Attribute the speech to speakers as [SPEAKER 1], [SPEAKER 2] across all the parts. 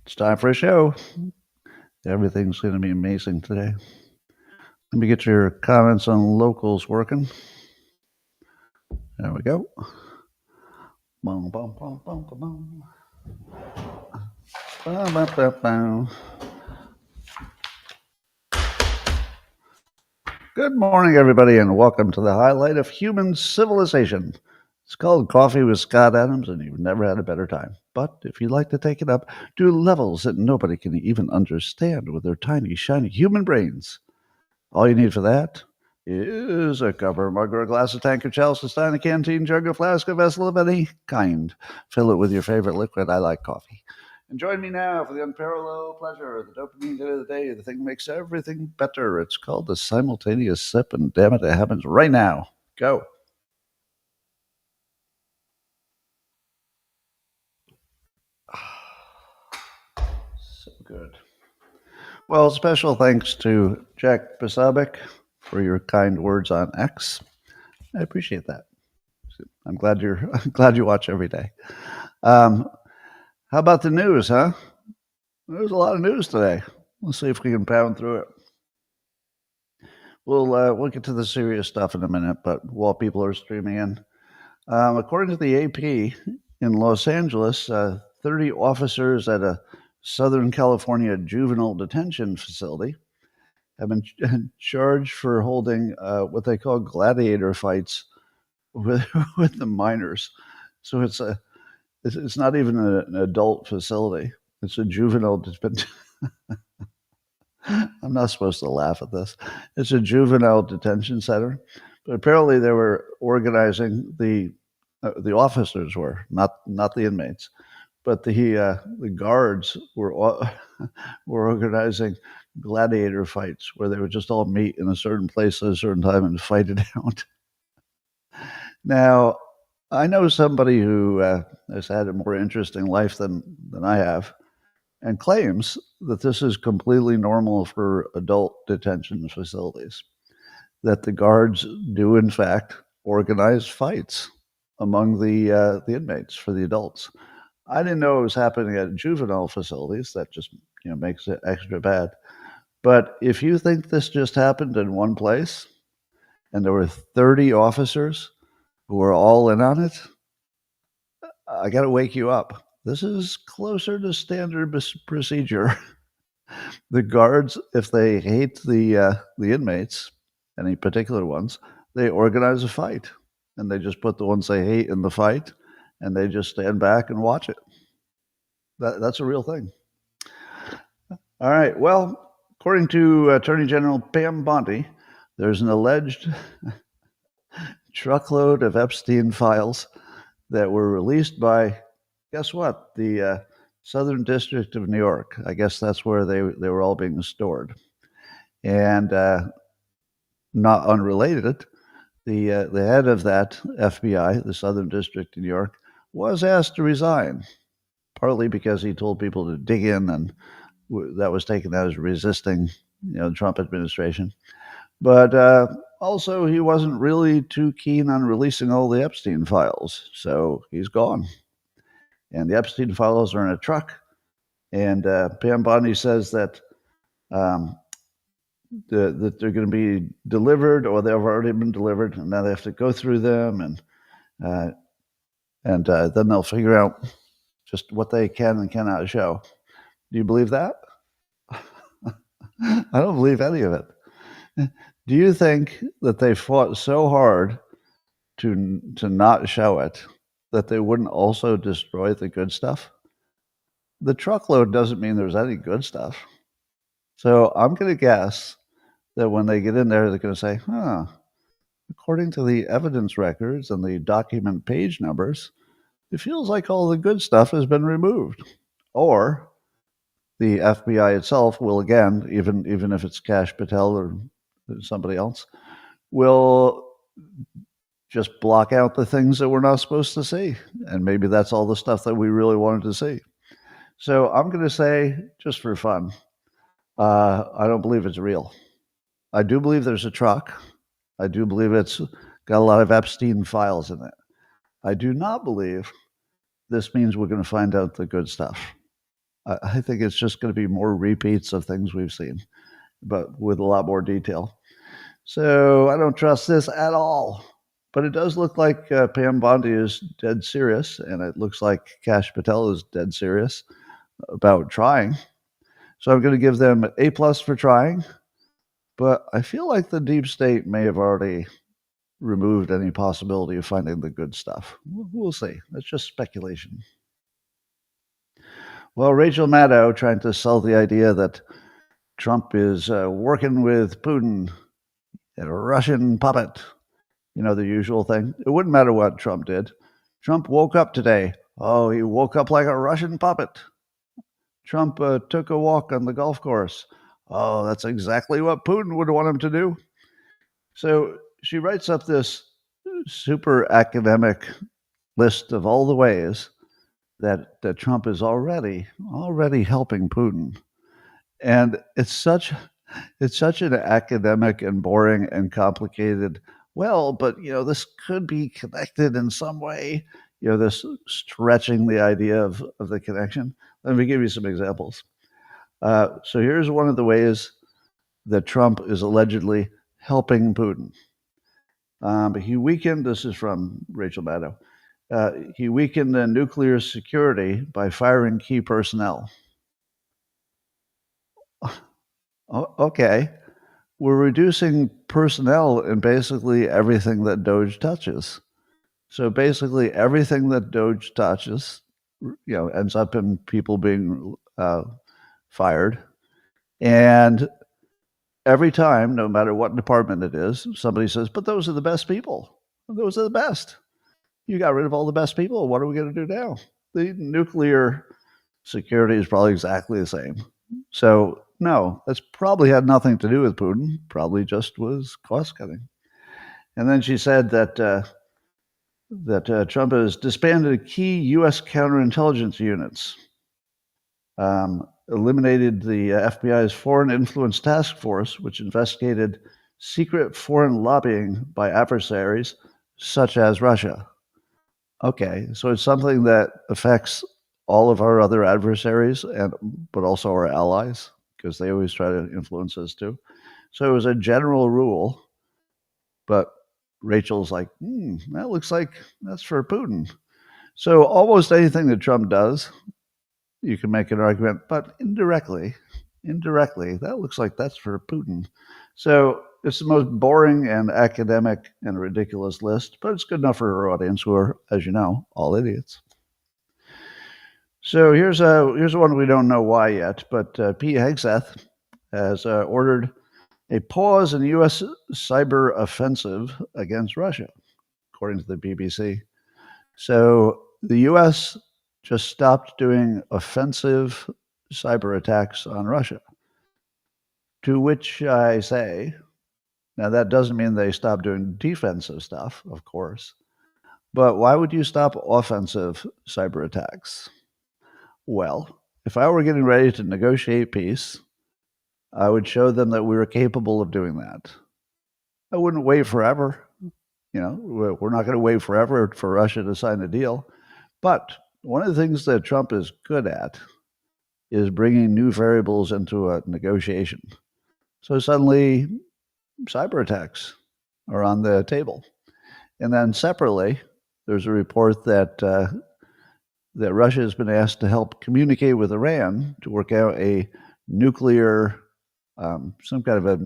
[SPEAKER 1] It's time for a show. Everything's going to be amazing today. Let me get your comments on locals working. There we go. Boom, boom, boom, boom, boom, boom. Good morning, everybody, and welcome to the highlight of human civilization. It's called Coffee with Scott Adams, and you've never had a better time. But if you'd like to take it up to levels that nobody can even understand with their tiny, shiny human brains, all you need for that is a cover, mug, or a glass, a tank, a chalice, a stein, a canteen, jug, a flask, a vessel of any kind. Fill it with your favorite liquid. I like coffee. And join me now for the unparalleled pleasure, the dopamine hit of the day. The thing that makes everything better. It's called the simultaneous sip, and damn it, it happens right now. Go. So good. Well, special thanks to Jack Basabic for your kind words on X. I appreciate that. I'm glad you watch every day. How about the news, huh? There's a lot of news today. Let's see if we can pound through it. We'll get to the serious stuff in a minute, but while people are streaming in, according to the AP, in Los Angeles, 30 officers at a Southern California juvenile detention facility have been charged for holding what they call gladiator fights with the minors. So it's not even an adult facility; it's a juvenile detention. I'm not supposed to laugh at this. It's a juvenile detention center, but apparently they were organizing the officers were not the inmates, but the guards were were organizing gladiator fights where they would just all meet in a certain place at a certain time and fight it out. Now, I know somebody who has had a more interesting life than I have, and claims that this is completely normal for adult detention facilities, that the guards do, in fact, organize fights among the inmates for the adults. I didn't know it was happening at juvenile facilities. That just makes it extra bad. But if you think this just happened in one place and there were 30 officers who were all in on it, I got to wake you up. This is closer to standard procedure. The guards, if they hate the inmates, any particular ones, they organize a fight, and they just put the ones they hate in the fight, and they just stand back and watch it. That's a real thing. All right. Well, according to Attorney General Pam Bondi, there's an alleged truckload of Epstein files that were released by, guess what, the Southern District of New York. I guess that's where they were all being stored. And not unrelated, the head of that FBI, the Southern District of New York, was asked to resign, partly because he told people to dig in, and that was taken as resisting, the Trump administration. But also, he wasn't really too keen on releasing all the Epstein files, so he's gone. And the Epstein files are in a truck. And Pam Bondi says that that they're going to be delivered, or they've already been delivered, and now they have to go through them, and then they'll figure out just what they can and cannot show. Do you believe that? I don't believe any of it. Do you think that they fought so hard to not show it that they wouldn't also destroy the good stuff? The truckload doesn't mean there's any good stuff. So I'm going to guess that when they get in there, they're going to say, according to the evidence records and the document page numbers, it feels like all the good stuff has been removed. Or the FBI itself will, again, even if it's Kash Patel or somebody else, will just block out the things that we're not supposed to see. And maybe that's all the stuff that we really wanted to see. So I'm going to say, just for fun, I don't believe it's real. I do believe there's a truck. I do believe it's got a lot of Epstein files in it. I do not believe this means we're going to find out the good stuff. I think it's just going to be more repeats of things we've seen, but with a lot more detail. So I don't trust this at all. But it does look like Pam Bondi is dead serious, and it looks like Kash Patel is dead serious about trying. So I'm going to give them A plus for trying. But I feel like the deep state may have already removed any possibility of finding the good stuff. We'll see. That's just speculation. Well, Rachel Maddow trying to sell the idea that Trump is working with Putin and a Russian puppet. You know, the usual thing. It wouldn't matter what Trump did. Trump woke up today. Oh, he woke up like a Russian puppet. Trump took a walk on the golf course. Oh, that's exactly what Putin would want him to do. So she writes up this super academic list of all the ways that Trump is already helping Putin. And it's such an academic and boring and complicated, well, but this could be connected in some way, this stretching the idea of the connection. Let me give you some examples. So here's one of the ways that Trump is allegedly helping Putin. He weakened, this is from Rachel Maddow, he weakened nuclear security by firing key personnel. Okay. We're reducing personnel in basically everything that Doge touches. So basically everything that Doge touches, ends up in people being fired. And every time, no matter what department it is, somebody says, but those are the best people. Those are the best. You got rid of all the best people. What are we going to do now? The nuclear security is probably exactly the same. So, no, that's probably had nothing to do with Putin, probably just was cost cutting. And then she said that Trump has disbanded key U.S. counterintelligence units, eliminated the FBI's Foreign Influence Task Force, which investigated secret foreign lobbying by adversaries such as Russia. Okay, so it's something that affects all of our other adversaries, but also our allies, because they always try to influence us too. So it was a general rule, but Rachel's like, that looks like that's for Putin. So almost anything that Trump does, you can make an argument, but indirectly, that looks like that's for Putin. So it's the most boring and academic and ridiculous list, but it's good enough for her audience, who are, as you know, all idiots. So here's one we don't know why yet, but Pete Hegseth has ordered a pause in the U.S. cyber offensive against Russia, according to the BBC. So the U.S. just stopped doing offensive cyber attacks on Russia, to which I say, now that doesn't mean they stopped doing defensive stuff, of course, but why would you stop offensive cyber attacks? Well, if I were getting ready to negotiate peace, I would show them that we were capable of doing that. I wouldn't wait forever. We're not going to wait forever for Russia to sign a deal. But one of the things that Trump is good at is bringing new variables into a negotiation. So suddenly, cyber attacks are on the table. And then separately, there's a report that Russia has been asked to help communicate with Iran to work out a nuclear, some kind of a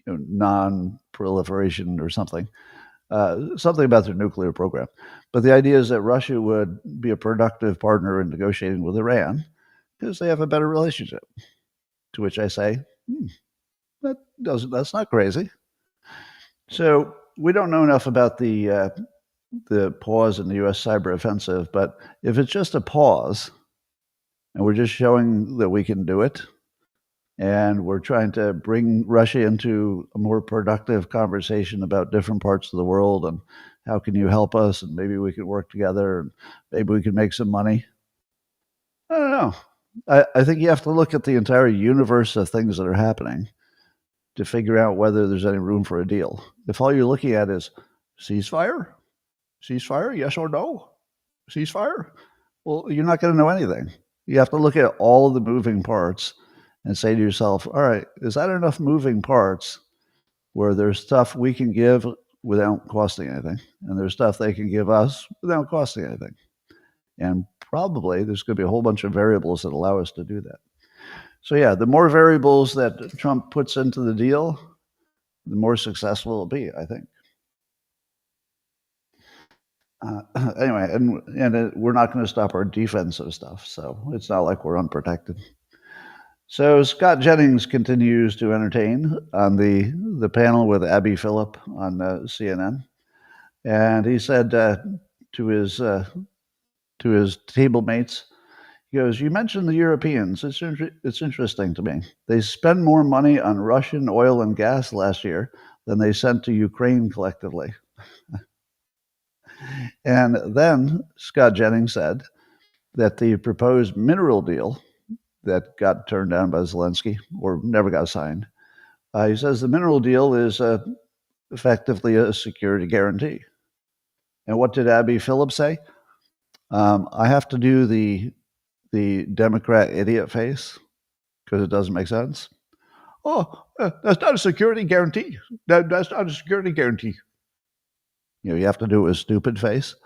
[SPEAKER 1] non-proliferation or something about their nuclear program. But the idea is that Russia would be a productive partner in negotiating with Iran because they have a better relationship. To which I say, that's not crazy. So we don't know enough about the pause in the U.S. cyber offensive, but if it's just a pause and we're just showing that we can do it, and we're trying to bring Russia into a more productive conversation about different parts of the world and how can you help us, and maybe we can work together, and maybe we can make some money. I don't know. I think you have to look at the entire universe of things that are happening to figure out whether there's any room for a deal. If all you're looking at is ceasefire, yes or no, ceasefire, well, you're not going to know anything. You have to look at all of the moving parts and say to yourself, all right, is that enough moving parts where there's stuff we can give without costing anything, and there's stuff they can give us without costing anything? And probably there's going to be a whole bunch of variables that allow us to do that. So yeah, the more variables that Trump puts into the deal, the more successful it'll be, I think. Anyway, and we're not going to stop our defensive stuff, so it's not like we're unprotected. So Scott Jennings continues to entertain on the panel with Abby Phillip on CNN, and he said to his table mates, he goes, "You mentioned the Europeans. It's interesting to me. They spend more money on Russian oil and gas last year than they sent to Ukraine collectively." And then Scott Jennings said that the proposed mineral deal that got turned down by Zelensky or never got signed, he says the mineral deal is effectively a security guarantee. And what did Abby Phillip say? I have to do the Democrat idiot face because it doesn't make sense. Oh, that's not a security guarantee. That's not a security guarantee. You have to do it with stupid face.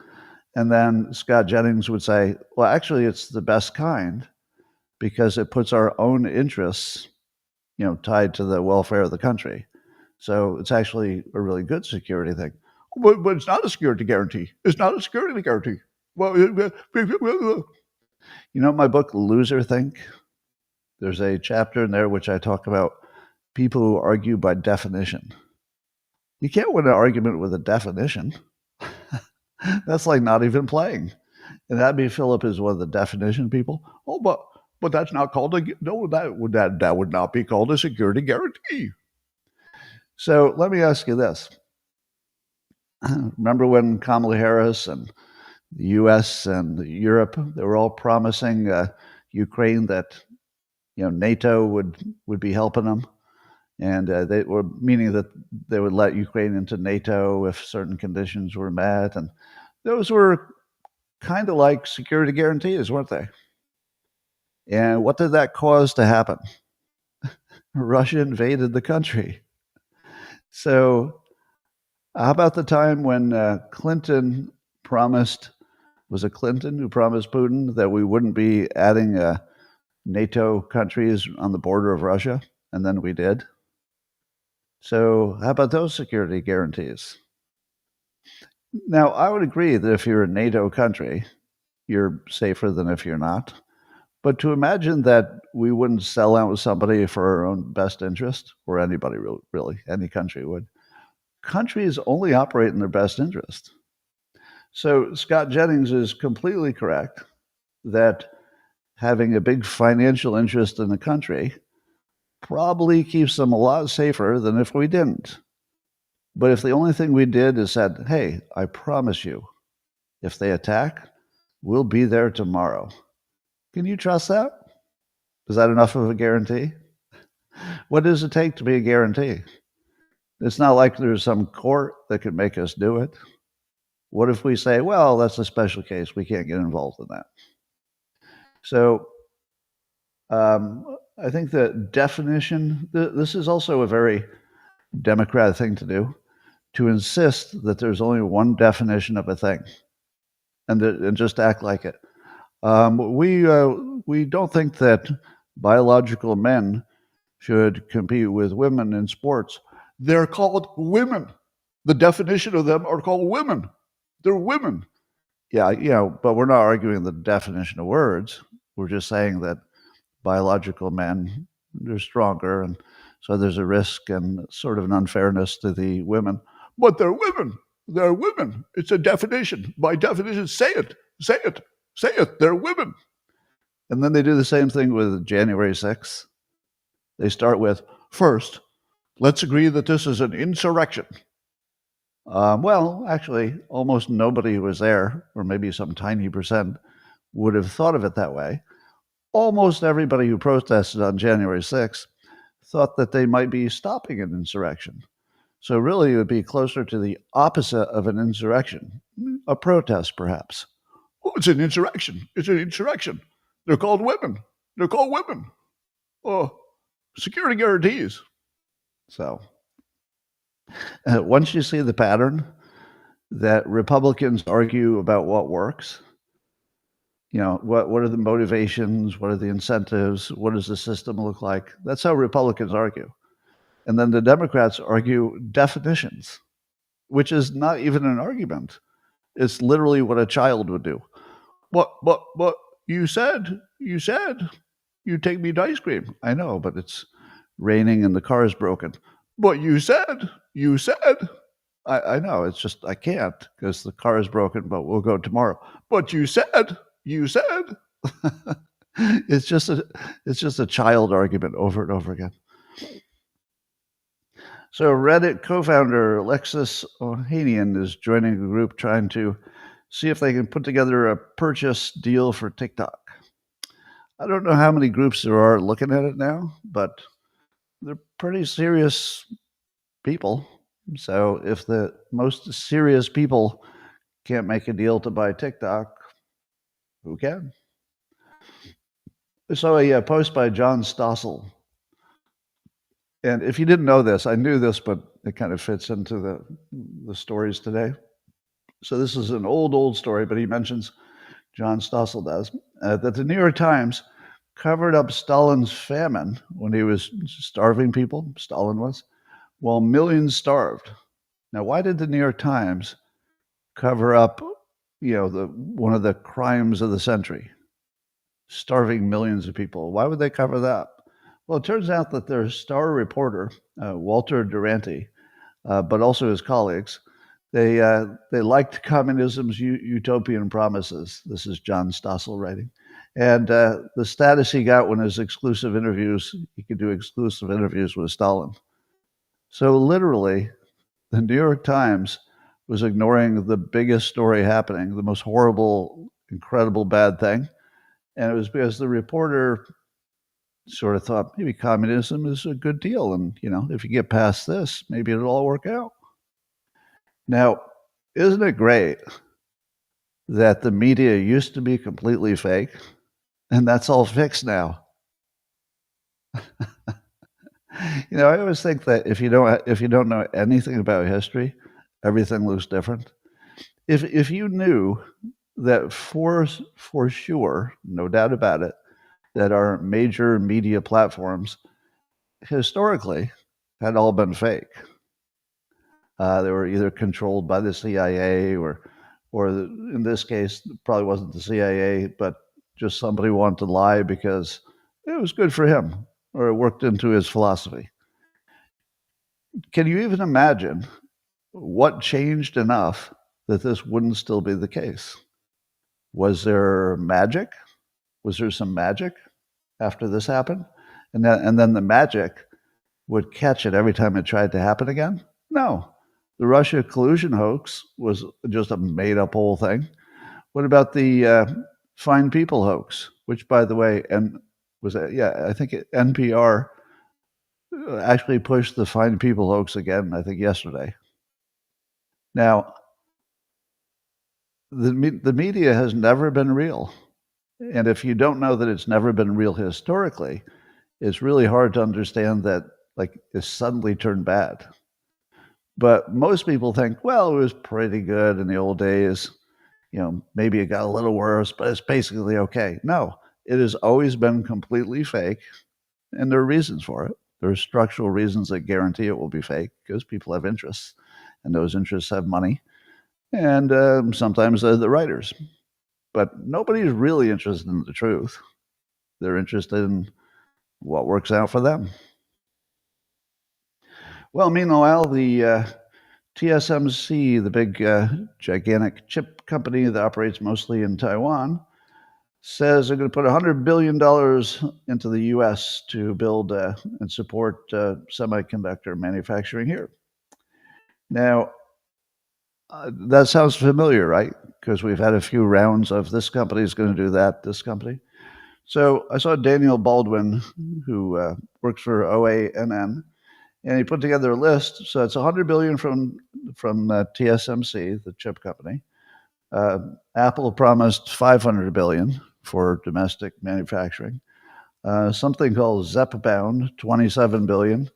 [SPEAKER 1] And then Scott Jennings would say, well, actually, it's the best kind because it puts our own interests, tied to the welfare of the country. So it's actually a really good security thing. But it's not a security guarantee. It's not a security guarantee. Well, my book, Loser Think? There's a chapter in there which I talk about people who argue by definition. You can't win an argument with a definition. That's like not even playing. And Abby Phillip is one of the definition people. Oh, but that's not called that would not be called a security guarantee. So let me ask you this. Remember when Kamala Harris and the U.S. and Europe, they were all promising Ukraine that NATO would be helping them, and they were meaning that they would let Ukraine into NATO if certain conditions were met, and those were kind of like security guarantees, weren't they? And what did that cause to happen? Russia invaded the country. So how about the time when Clinton promised, was it Clinton who promised Putin that we wouldn't be adding NATO countries on the border of Russia? And then we did. So how about those security guarantees? Now, I would agree that if you're a NATO country, you're safer than if you're not. But to imagine that we wouldn't sell out with somebody for our own best interest, or anybody really, any country would. Countries only operate in their best interest. So Scott Jennings is completely correct that having a big financial interest in the country probably keeps them a lot safer than if we didn't. But if the only thing we did is said, hey, I promise you, if they attack, we'll be there tomorrow. Can you trust that? Is that enough of a guarantee? What does it take to be a guarantee? It's not like there's some court that could make us do it. What if we say, well, that's a special case. We can't get involved in that. So I think the definition, this is also a very democratic thing to do, to insist that there's only one definition of a thing and just act like it. We don't think that biological men should compete with women in sports. They're called women. The definition of them are called women. They're women. Yeah, but we're not arguing the definition of words. We're just saying that biological men, they're stronger, and so there's a risk and sort of an unfairness to the women. But they're women. They're women. It's a definition. By definition, say it. Say it. Say it. They're women. And then they do the same thing with January 6th. They start with, first, let's agree that this is an insurrection. Well, actually, almost nobody who was there, or maybe some tiny percent, would have thought of it that way. Almost everybody who protested on January 6th thought that they might be stopping an insurrection. So really, it would be closer to the opposite of an insurrection, a protest, perhaps. Oh, it's an insurrection. It's an insurrection. They're called women. They're called women. Oh, security guarantees. So once you see the pattern that Republicans argue about what works, what are the motivations? What are the incentives? What does the system look like? That's how Republicans argue. And then the Democrats argue definitions, which is not even an argument. It's literally what a child would do. What, you said, you take me to ice cream. I know, but it's raining and the car is broken. But you said. I know, it's just, I can't because the car is broken, but we'll go tomorrow. But you said. It's just a child argument over and over again. So Reddit co-founder Alexis Ohanian is joining a group trying to see if they can put together a purchase deal for TikTok. I don't know how many groups there are looking at it now, but they're pretty serious people. So if the most serious people can't make a deal to buy TikTok, who can? I saw a post by John Stossel. And if you didn't know this, I knew this, but it kind of fits into the stories today. So this is an old story, but he mentions, John Stossel does, that the New York Times covered up Stalin's famine when he was starving people, Stalin was, while millions starved. Now, why did the New York Times cover up, one of the crimes of the century, starving millions of people? Why would they cover that? Well, it turns out that their star reporter, Walter Duranty, but also his colleagues, they liked communism's utopian promises. This is John Stossel writing. And the status he got when his exclusive interviews, he could do exclusive interviews with Stalin. So literally, the New York Times was ignoring the biggest story happening, the most horrible, incredible bad thing. And it was because the reporter sort of thought maybe communism is a good deal. And, if you get past this, maybe it'll all work out. Now, isn't it great that the media used to be completely fake and that's all fixed now? I always think that if you don't know anything about history, everything looks different. If you knew that for sure, no doubt about it, that our major media platforms historically had all been fake. They were either controlled by the CIA or in this case, probably wasn't the CIA, but just somebody wanted to lie because it was good for him or it worked into his philosophy. Can you even imagine what changed enough that this wouldn't still be the case? Was there magic? Was there some magic after this happened? And then the magic would catch it every time it tried to happen again? No. The Russia collusion hoax was just a made-up whole thing. What about the Fine People hoax, which, by the way, I think NPR actually pushed the Fine People hoax again, I think yesterday. Now, the media has never been real. And if you don't know that it's never been real historically, it's really hard to understand that it suddenly turned bad. But most people think, well, it was pretty good in the old days. Maybe it got a little worse, but it's basically okay. No, it has always been completely fake, and there are reasons for it. There are structural reasons that guarantee it will be fake because people have interests, and those interests have money, and sometimes they're the writers. But nobody's really interested in the truth. They're interested in what works out for them. Well, meanwhile, the TSMC, the big, gigantic chip company that operates mostly in Taiwan, says they're going to put $100 billion into the U.S. to build and support semiconductor manufacturing here. Now, that sounds familiar, right? Because we've had a few rounds of this company is going to do that, this company. So I saw Daniel Baldwin, who works for OANN, and he put together a list. So it's $100 billion from TSMC, the chip company. Apple promised $500 billion for domestic manufacturing. Something called ZEP-bound, $27 billion.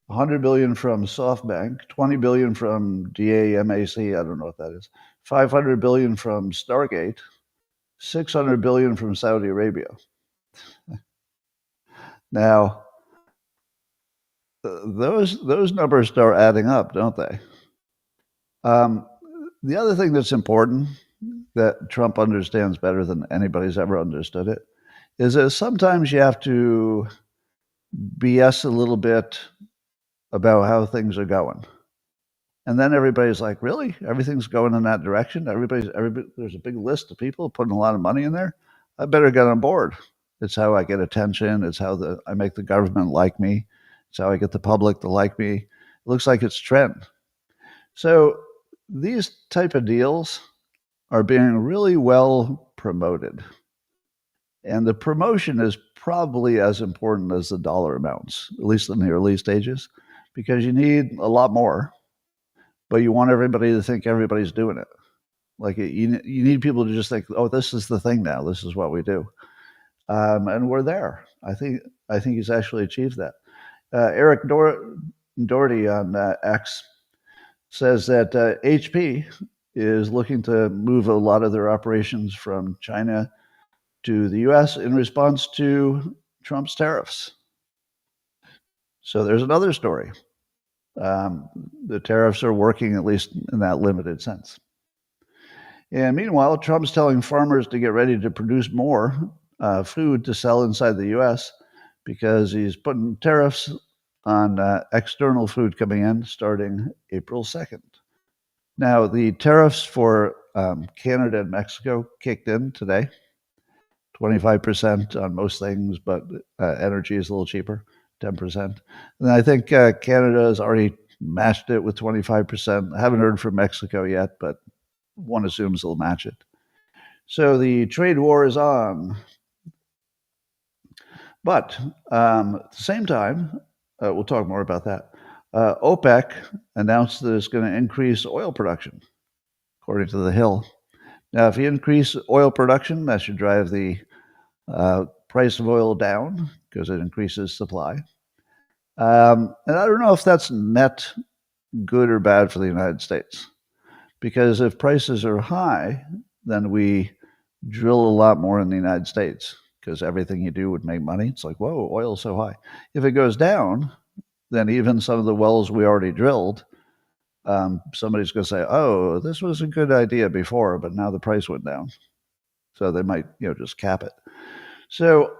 [SPEAKER 1] 100 billion from SoftBank, 20 billion from DAMAC, I don't know what that is, 500 billion from Stargate, 600 billion from Saudi Arabia. Now, those numbers start adding up, don't they? The other thing that's important that Trump understands better than anybody's ever understood it is that sometimes you have to BS a little bit about how things are going. And then everybody's like, really? Everything's going in that direction? Everybody, there's a big list of people putting a lot of money in there. I better get on board. It's how I get attention. It's how I make the government like me. It's how I get the public to like me. It looks like it's trend. So these type of deals are being really well promoted. And the promotion is probably as important as the dollar amounts, at least in the early stages, because you need a lot more, but you want everybody to think everybody's doing it. Like you need people to just think, oh, this is the thing now. This is what we do. And we're there. I think he's actually achieved that. Eric Doherty on X says that HP is looking to move a lot of their operations from China to the U.S. in response to Trump's tariffs. So there's another story. The tariffs are working, at least in that limited sense. And meanwhile, Trump's telling farmers to get ready to produce more food to sell inside the U.S. because he's putting tariffs on external food coming in starting April 2nd. Now, the tariffs for Canada and Mexico kicked in today, 25% on most things, but energy is a little cheaper, 10%. And I think Canada has already matched it with 25%. I haven't heard from Mexico yet, but one assumes they'll match it. So the trade war is on. But at the same time, we'll talk more about that. OPEC announced that it's going to increase oil production, according to The Hill. Now, if you increase oil production, that should drive the price of oil down because it increases supply. And I don't know if that's net good or bad for the United States, because if prices are high, then we drill a lot more in the United States because everything you do would make money. It's like, whoa, oil's so high. If it goes down, then even some of the wells we already drilled, somebody's going to say, oh, this was a good idea before, but now the price went down. So they might, just cap it. So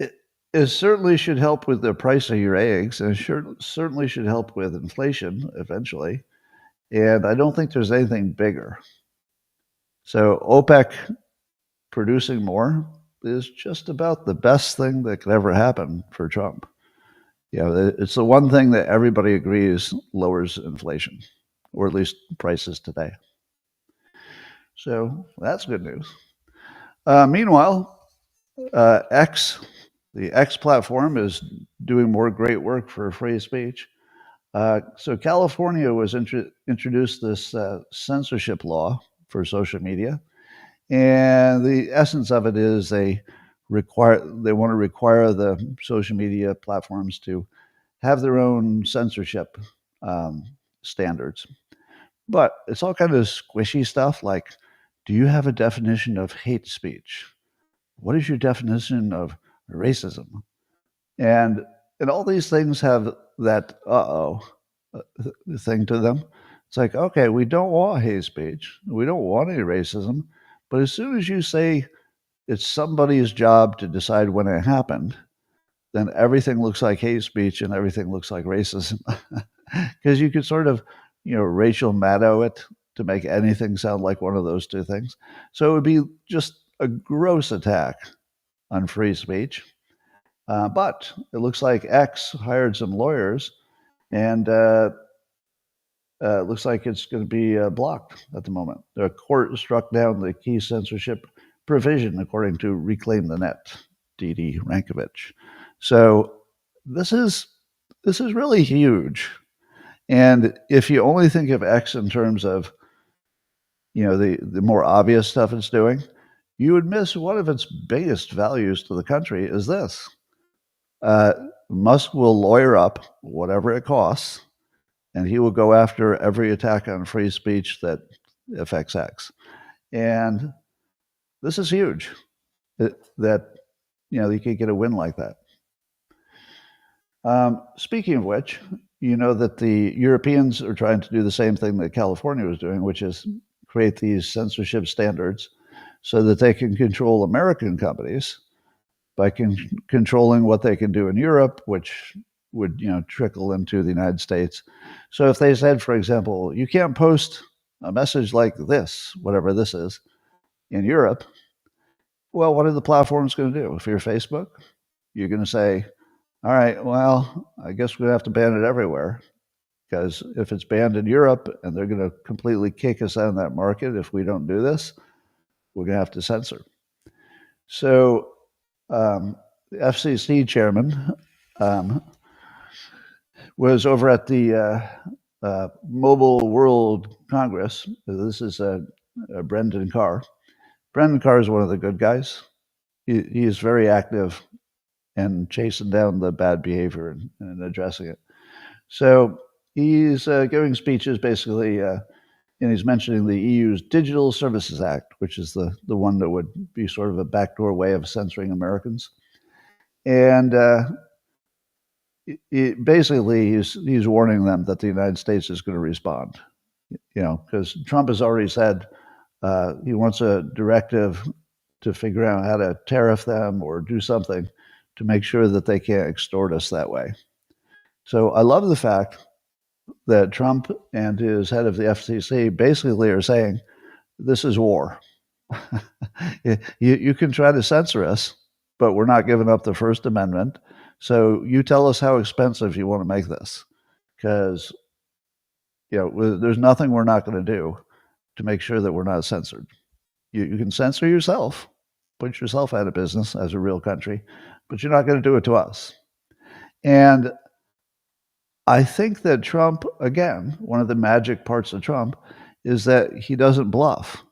[SPEAKER 1] it certainly should help with the price of your eggs, and it certainly should help with inflation eventually. And I don't think there's anything bigger. So OPEC producing more is just about the best thing that could ever happen for Trump. It's the one thing that everybody agrees lowers inflation, or at least prices today. So that's good news. Meanwhile, X, the X platform, is doing more great work for free speech. So California was introduced this censorship law for social media, and the essence of it is they want to require the social media platforms to have their own censorship standards. But it's all kind of squishy stuff like, do you have a definition of hate speech? What is your definition of racism? And all these things have that thing to them. It's like, okay, we don't want hate speech. We don't want any racism. But as soon as you say it's somebody's job to decide when it happened, then everything looks like hate speech and everything looks like racism. Because you could sort of, Rachel Maddow it to make anything sound like one of those two things. So it would be just a gross attack on free speech. But it looks like X hired some lawyers, and it looks like it's going to be blocked at the moment. The court struck down the key censorship provision, according to Reclaim the Net, D.D. Rankovich. So this is really huge. And if you only think of X in terms of the more obvious stuff it's doing, you would miss one of its biggest values to the country is this. Musk will lawyer up whatever it costs, and he will go after every attack on free speech that affects X. And this is huge, that you could get a win like that. Speaking of which, you know that the Europeans are trying to do the same thing that California was doing, which is create these censorship standards so that they can control American companies by controlling what they can do in Europe, which would trickle into the United States. So if they said, for example, you can't post a message like this, whatever this is, in Europe, well, what are the platforms going to do? If you're Facebook, you're going to say, all right, well, I guess we're going to have to ban it everywhere, because if it's banned in Europe and they're going to completely kick us out of that market if we don't do this, we're going to have to censor. So the FCC chairman was over at the Mobile World Congress. This is Brendan Carr. Brendan Carr is one of the good guys. He is very active and chasing down the bad behavior and addressing it. So he's giving speeches basically, and he's mentioning the EU's Digital Services Act, which is the one that would be sort of a backdoor way of censoring Americans. And basically, he's warning them that the United States is going to respond, because Trump has already said he wants a directive to figure out how to tariff them or do something to make sure that they can't extort us that way. So I love the fact that Trump and his head of the FCC basically are saying, this is war. You can try to censor us, but we're not giving up the First Amendment. So you tell us how expensive you want to make this, because there's nothing we're not going to do to make sure that we're not censored. You can censor yourself, put yourself out of business as a real country, but you're not going to do it to us. And I think that Trump, again, one of the magic parts of Trump is that he doesn't bluff.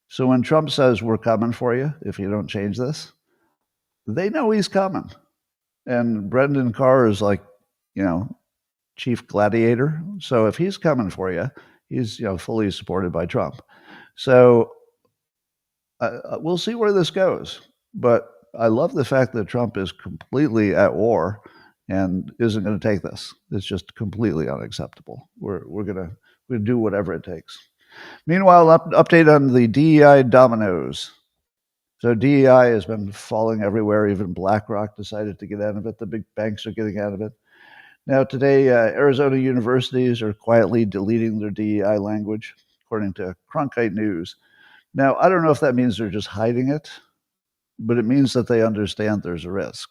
[SPEAKER 1] So when Trump says, we're coming for you if you don't change this, they know he's coming. And Brendan Carr is like, chief gladiator. So if he's coming for you, he's, fully supported by Trump. So we'll see where this goes. But I love the fact that Trump is completely at war and isn't going to take this. It's just completely unacceptable. We're going to do whatever it takes. Meanwhile, update on the DEI dominoes. So DEI has been falling everywhere. Even BlackRock decided to get out of it. The big banks are getting out of it. Now, today, Arizona universities are quietly deleting their DEI language, according to Cronkite News. Now, I don't know if that means they're just hiding it, but it means that they understand there's a risk.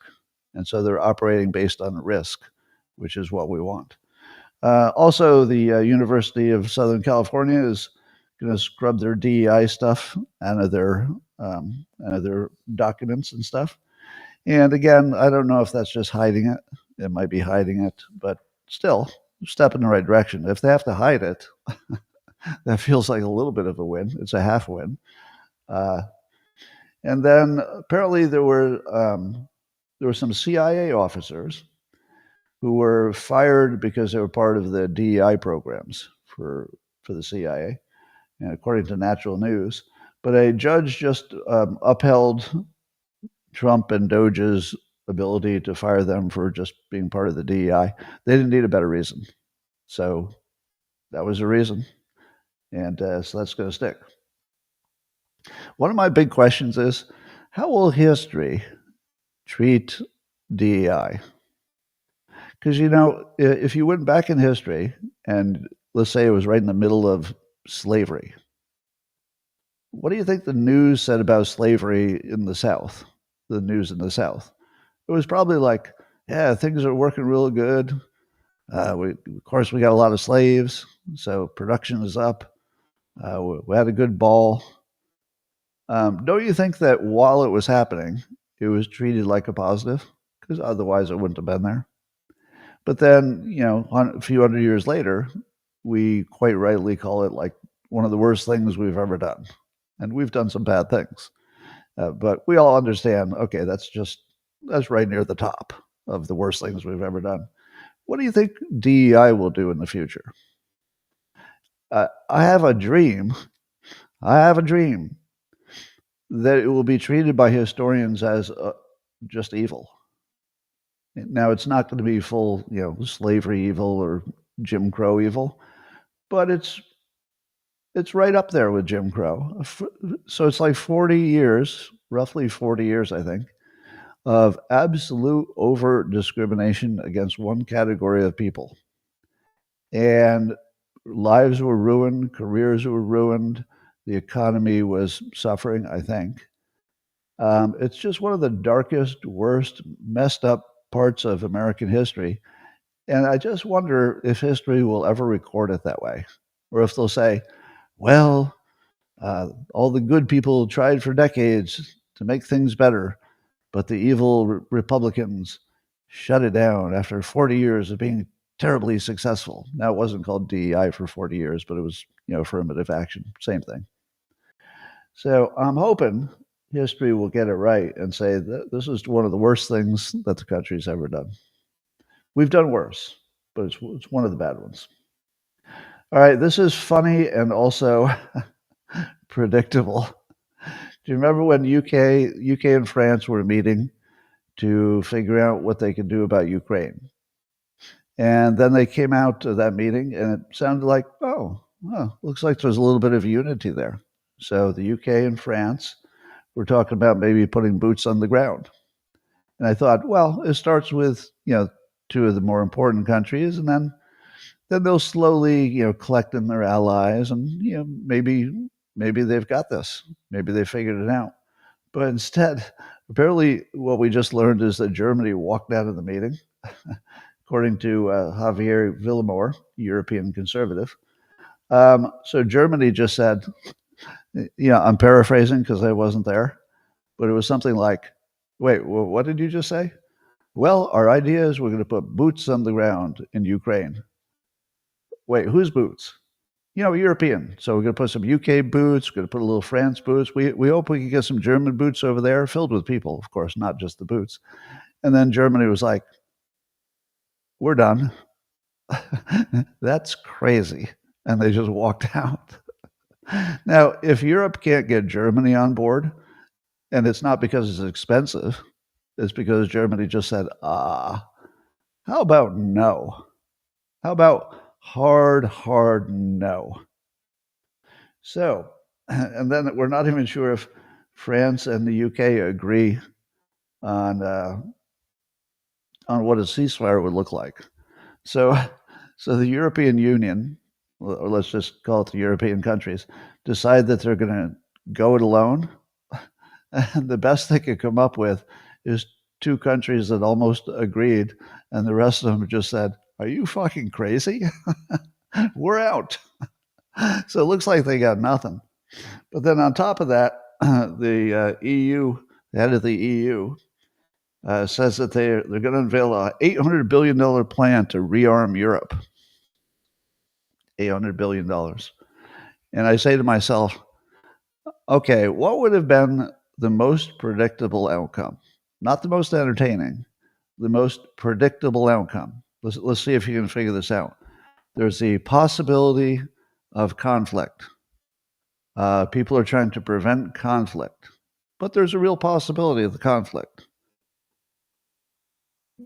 [SPEAKER 1] And so they're operating based on risk, which is what we want. Also, the University of Southern California is going to scrub their DEI stuff out of their documents and stuff. And again, I don't know if that's just hiding it. It might be hiding it, but still, step in the right direction. If they have to hide it, that feels like a little bit of a win. It's a half win. And then apparently there were some CIA officers who were fired because they were part of the DEI programs for the CIA, and according to Natural News. But a judge just upheld Trump and Doge's ability to fire them for just being part of the DEI. They didn't need a better reason. So that was the reason. And so that's going to stick. One of my big questions is, how will history treat DEI? Because, if you went back in history and let's say it was right in the middle of slavery, what do you think the news said about slavery in the South? The news in the South. It was probably like, yeah, things are working real good. Of course, we got a lot of slaves, so production is up. We had a good ball. Don't you think that while it was happening, it was treated like a positive? Because otherwise it wouldn't have been there. But then, a few hundred years later, we quite rightly call it like one of the worst things we've ever done. And we've done some bad things. But we all understand, okay, that's right near the top of the worst things we've ever done. What do you think DEI will do in the future? I have a dream. I have a dream that it will be treated by historians as just evil. Now, it's not going to be full, slavery evil or Jim Crow evil, but it's right up there with Jim Crow. So it's like 40 years, roughly 40 years, I think, of absolute overt discrimination against one category of people. And lives were ruined, careers were ruined, the economy was suffering, I think. It's just one of the darkest, worst, messed up parts of American history. And I just wonder if history will ever record it that way, or if they'll say, well, all the good people tried for decades to make things better, but the evil Republicans shut it down after 40 years of being terribly successful. Now, it wasn't called DEI for 40 years, but it was, affirmative action, same thing. So I'm hoping history will get it right and say that this is one of the worst things that the country's ever done. We've done worse, but it's one of the bad ones. All right, this is funny and also predictable. Do you remember when UK and France were meeting to figure out what they could do about Ukraine? And then they came out to that meeting, and it sounded like, looks like there's a little bit of unity there. So the UK and France were talking about maybe putting boots on the ground. And I thought, well, it starts with, two of the more important countries, and then they'll slowly, collect in their allies, and maybe they've got this, maybe they figured it out. But instead, apparently, what we just learned is that Germany walked out of the meeting, according to Javier Villamor, European conservative. So Germany just said, I'm paraphrasing because I wasn't there, but it was something like, wait, what did you just say? Well, our idea is we're going to put boots on the ground in Ukraine. Wait, whose boots? European. So we're going to put some UK boots, we're going to put a little France boots. We hope we can get some German boots over there filled with people, of course, not just the boots. And then Germany was like, we're done. That's crazy. And they just walked out. Now, if Europe can't get Germany on board, and it's not because it's expensive, it's because Germany just said, how about no? How about hard no? So, and then we're not even sure if France and the UK agree on what a ceasefire would look like. So the European Union, or let's just call it the European countries, decide that they're going to go it alone. And the best they could come up with is two countries that almost agreed, and the rest of them just said, are you fucking crazy? We're out. So it looks like they got nothing. But then on top of that, the EU, the head of the EU, says that they're going to unveil a $800 billion plan to rearm Europe. $800 billion. And I say to myself, okay, what would have been the most predictable outcome? Not the most entertaining, the most predictable outcome. Let's see if you can figure this out. There's the possibility of conflict. People are trying to prevent conflict, but there's a real possibility of the conflict.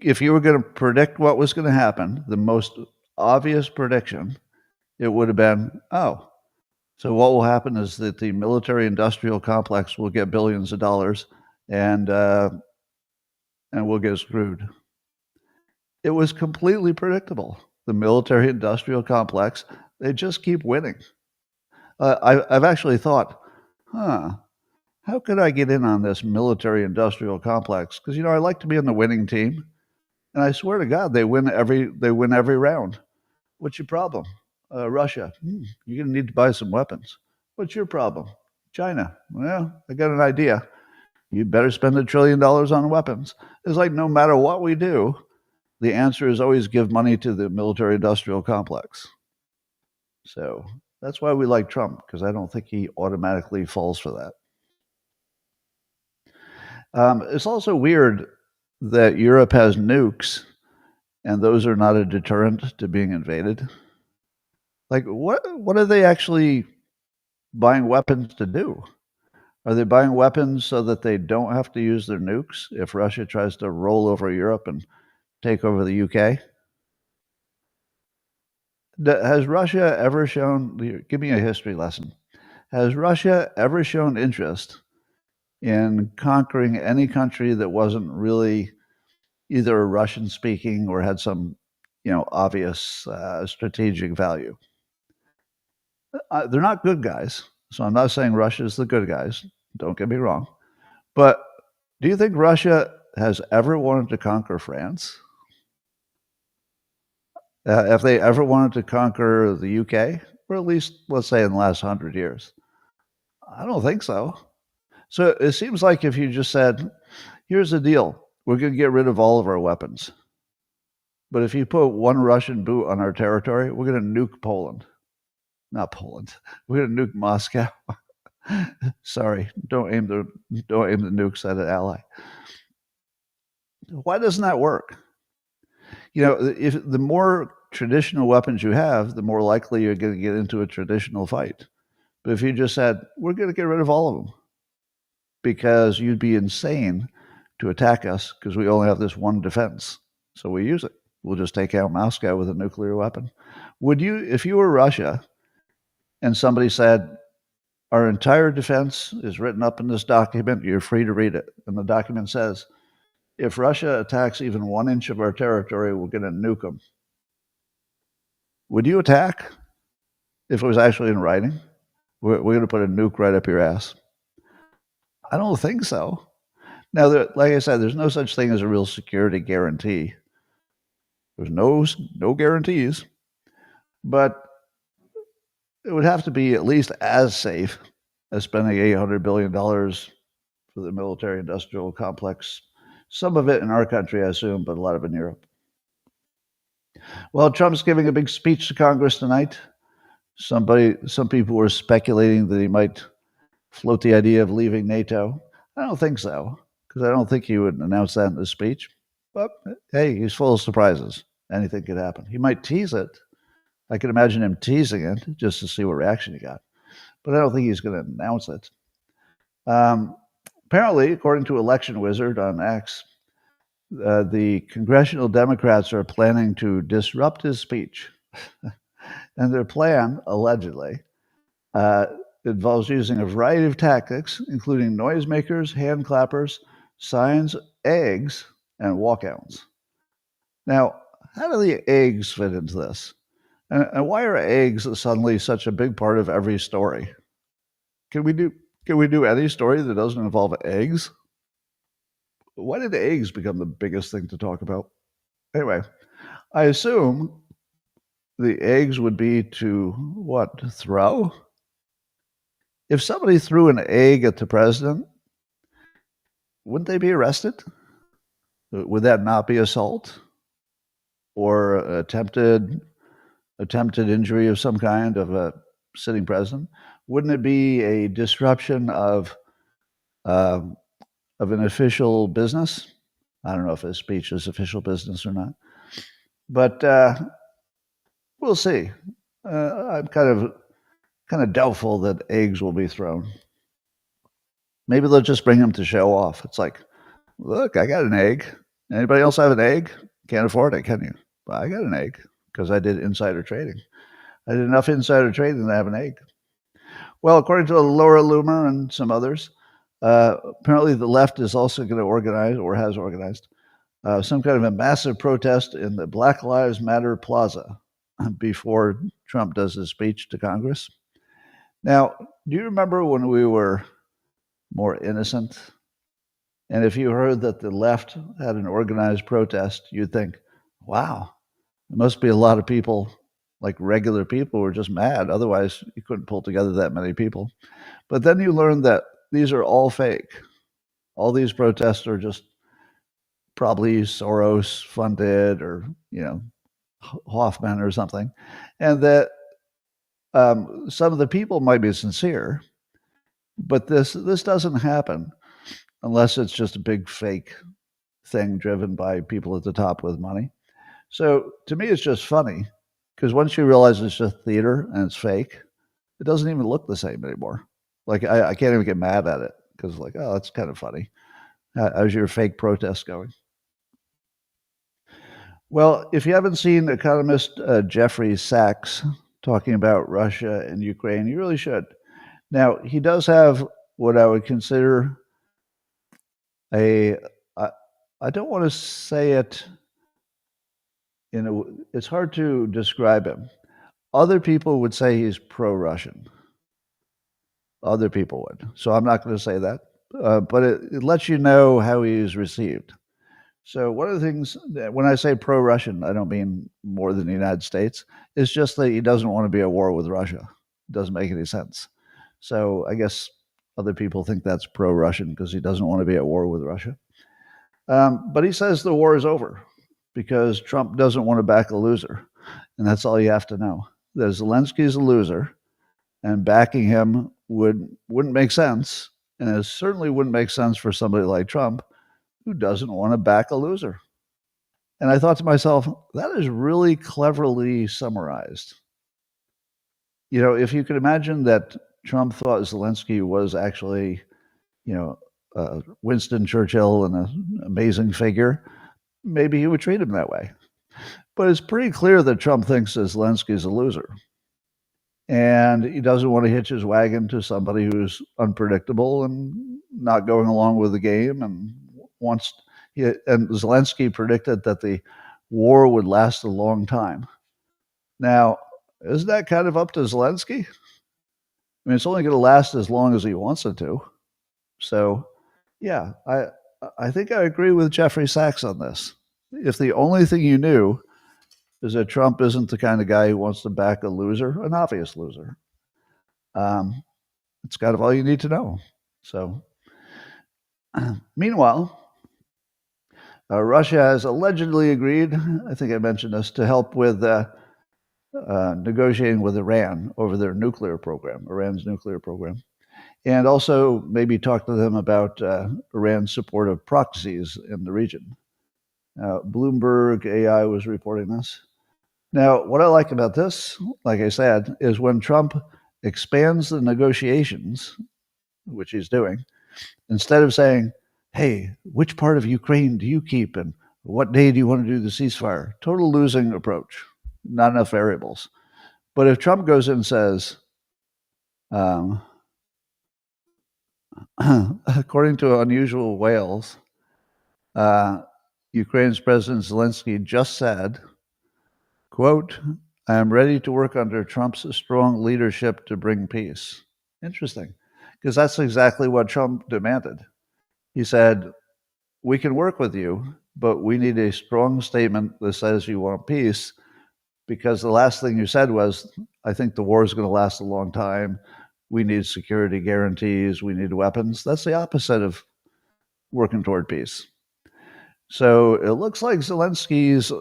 [SPEAKER 1] If you were going to predict what was going to happen, the most obvious prediction, it would have been, so what will happen is that the military-industrial complex will get billions of dollars, and we'll get screwed. It was completely predictable. The military-industrial complex, they just keep winning. I've actually thought, how could I get in on this military-industrial complex? Because I like to be on the winning team, and I swear to God, they win every round. What's your problem? Russia. You're going to need to buy some weapons. What's your problem? China. Well, I got an idea. You better spend $1 trillion on weapons. It's like no matter what we do, the answer is always give money to the military-industrial complex. So That's why we like Trump, because I don't think he automatically falls for that. It's also weird that Europe has nukes, and those are not a deterrent to being invaded. Like, what are they actually buying weapons to do? Are they buying weapons so that they don't have to use their nukes if Russia tries to roll over Europe and take over the UK? Has Russia ever shown, give me a history lesson, has Russia ever shown interest in conquering any country that wasn't really either Russian speaking or had some, obvious strategic value? They're not good guys. So I'm not saying Russia's the good guys. Don't get me wrong. But do you think Russia has ever wanted to conquer France? If they ever wanted to conquer the UK, or at least, let's say, in the last 100 years? I don't think so. So it seems like if you just said, here's the deal, we're going to get rid of all of our weapons. But if you put one Russian boot on our territory, we're going to nuke Poland. Not Poland. We're going to nuke Moscow. Sorry, don't aim the nukes at an ally. Why doesn't that work? If the more traditional weapons you have, the more likely you're going to get into a traditional fight. But if you just said, we're going to get rid of all of them, because you'd be insane to attack us because we only have this one defense. So we use it. We'll just take out Moscow with a nuclear weapon. Would you, if you were Russia and somebody said, our entire defense is written up in this document, you're free to read it. And the document says, if Russia attacks even 1 inch of our territory, we're going to nuke them. Would you attack if it was actually in writing? We're going to put a nuke right up your ass. I don't think so. Now, like I said, there's no such thing as a real security guarantee. There's no guarantees, but it would have to be at least as safe as spending $800 billion for the military-industrial complex. Some of it in our country, I assume, but a lot of it in Europe. Well, Trump's giving a big speech to Congress tonight. Some people were speculating that he might float the idea of leaving NATO. I don't think so, because I don't think he would announce that in his speech. But hey, he's full of surprises. Anything could happen. He might tease it. I can imagine him teasing it just to see what reaction he got. But I don't think he's going to announce it. Apparently, according to Election Wizard on X, the congressional Democrats are planning to disrupt his speech. And their plan, allegedly, involves using a variety of tactics, including noisemakers, hand clappers, signs, eggs, and walkouts. Now, how do the eggs fit into this? And why are eggs suddenly such a big part of every story? Can we do any story that doesn't involve eggs? Why did eggs become the biggest thing to talk about? Anyway, I assume the eggs would be to what? Throw? If somebody threw an egg at the president, wouldn't they be arrested? Would that not be assault or attempted injury of some kind of a sitting president? Wouldn't it be a disruption of an official business? I don't know if his speech is official business or not, but we'll see. I'm kind of doubtful that eggs will be thrown. Maybe they'll just bring them to show off. It's like, look, I got an egg. Anybody else have an egg? Can't afford it, can you? But I got an egg because I did insider trading. I did enough insider trading to have an egg. Well, according to Laura Loomer and some others, apparently the left is also going to organize, or has organized, some kind of a massive protest in the Black Lives Matter Plaza before Trump does his speech to Congress. Now, do you remember when we were more innocent? And if you heard that the left had an organized protest, you'd think, wow, there must be a lot of people, like regular people, who are just mad. Otherwise, you couldn't pull together that many people. But then you learn that these are all fake. All these protests are just probably Soros funded or, Hoffman or something. And that Some of the people might be sincere, but this doesn't happen unless it's just a big fake thing driven by people at the top with money. So to me, it's just funny because once you realize it's just theater and it's fake, it doesn't even look the same anymore. Like I can't even get mad at it because like, oh, that's kind of funny. How's your fake protest going? Well, if you haven't seen economist Jeffrey Sachs talking about Russia and Ukraine, you really should. Now, he does have what I would consider a, I don't want to say it it's hard to describe him. Other people would say he's pro-Russian. Other people would. So I'm not going to say that. But it lets you know how he is received. So one of the things that when I say pro-Russian, I don't mean more than the United States. It's just that he doesn't want to be at war with Russia. It doesn't make any sense. So I guess other people think that's pro-Russian because he doesn't want to be at war with Russia. But he says the war is over because Trump doesn't want to back a loser. And that's all you have to know. That Zelensky is a loser, and backing him wouldn't make sense. And it certainly wouldn't make sense for somebody like Trump who doesn't want to back a loser. And I thought to myself, that is really cleverly summarized. You know, if you could imagine that Trump thought Zelensky was actually, Winston Churchill and an amazing figure, maybe he would treat him that way. But it's pretty clear that Trump thinks that Zelensky is a loser. And he doesn't want to hitch his wagon to somebody who's unpredictable and not going along with the game and and Zelensky predicted that the war would last a long time. Now, isn't that kind of up to Zelensky? I mean, it's only going to last as long as he wants it to. So, yeah, I think I agree with Jeffrey Sachs on this. If the only thing you knew is that Trump isn't the kind of guy who wants to back a loser, an obvious loser, it's kind of all you need to know. So, meanwhile, Russia has allegedly agreed, I think I mentioned this, to help with negotiating with Iran over their nuclear program, Iran's nuclear program, and also maybe talk to them about Iran's support of proxies in the region. Bloomberg AI was reporting this. Now, what I like about this, like I said, is when Trump expands the negotiations, which he's doing, instead of saying, hey, which part of Ukraine do you keep and what day do you want to do the ceasefire? Total losing approach, not enough variables. But if Trump goes in and says, according to Unusual Whales, Ukraine's President Zelensky just said, quote, I am ready to work under Trump's strong leadership to bring peace. Interesting, because that's exactly what Trump demanded. He said, we can work with you, but we need a strong statement that says you want peace, because the last thing you said was, I think the war is going to last a long time. We need security guarantees. We need weapons. That's the opposite of working toward peace. So it looks like Zelensky's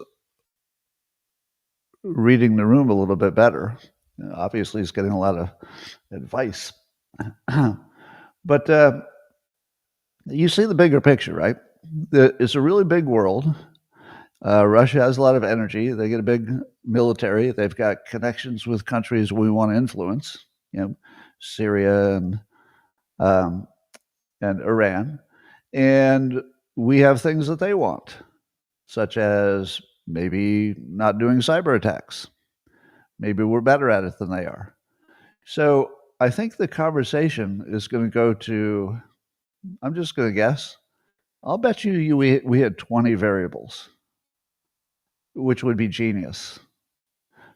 [SPEAKER 1] reading the room a little bit better. Obviously, he's getting a lot of advice. But you see the bigger picture, right? It's a really big world. Russia has a lot of energy. They get a big military. They've got connections with countries we want to influence, Syria and Iran. And we have things that they want, such as maybe not doing cyber attacks. Maybe we're better at it than they are. So I think the conversation is going to go to, I'm just going to guess, I'll bet we had 20 variables, which would be genius.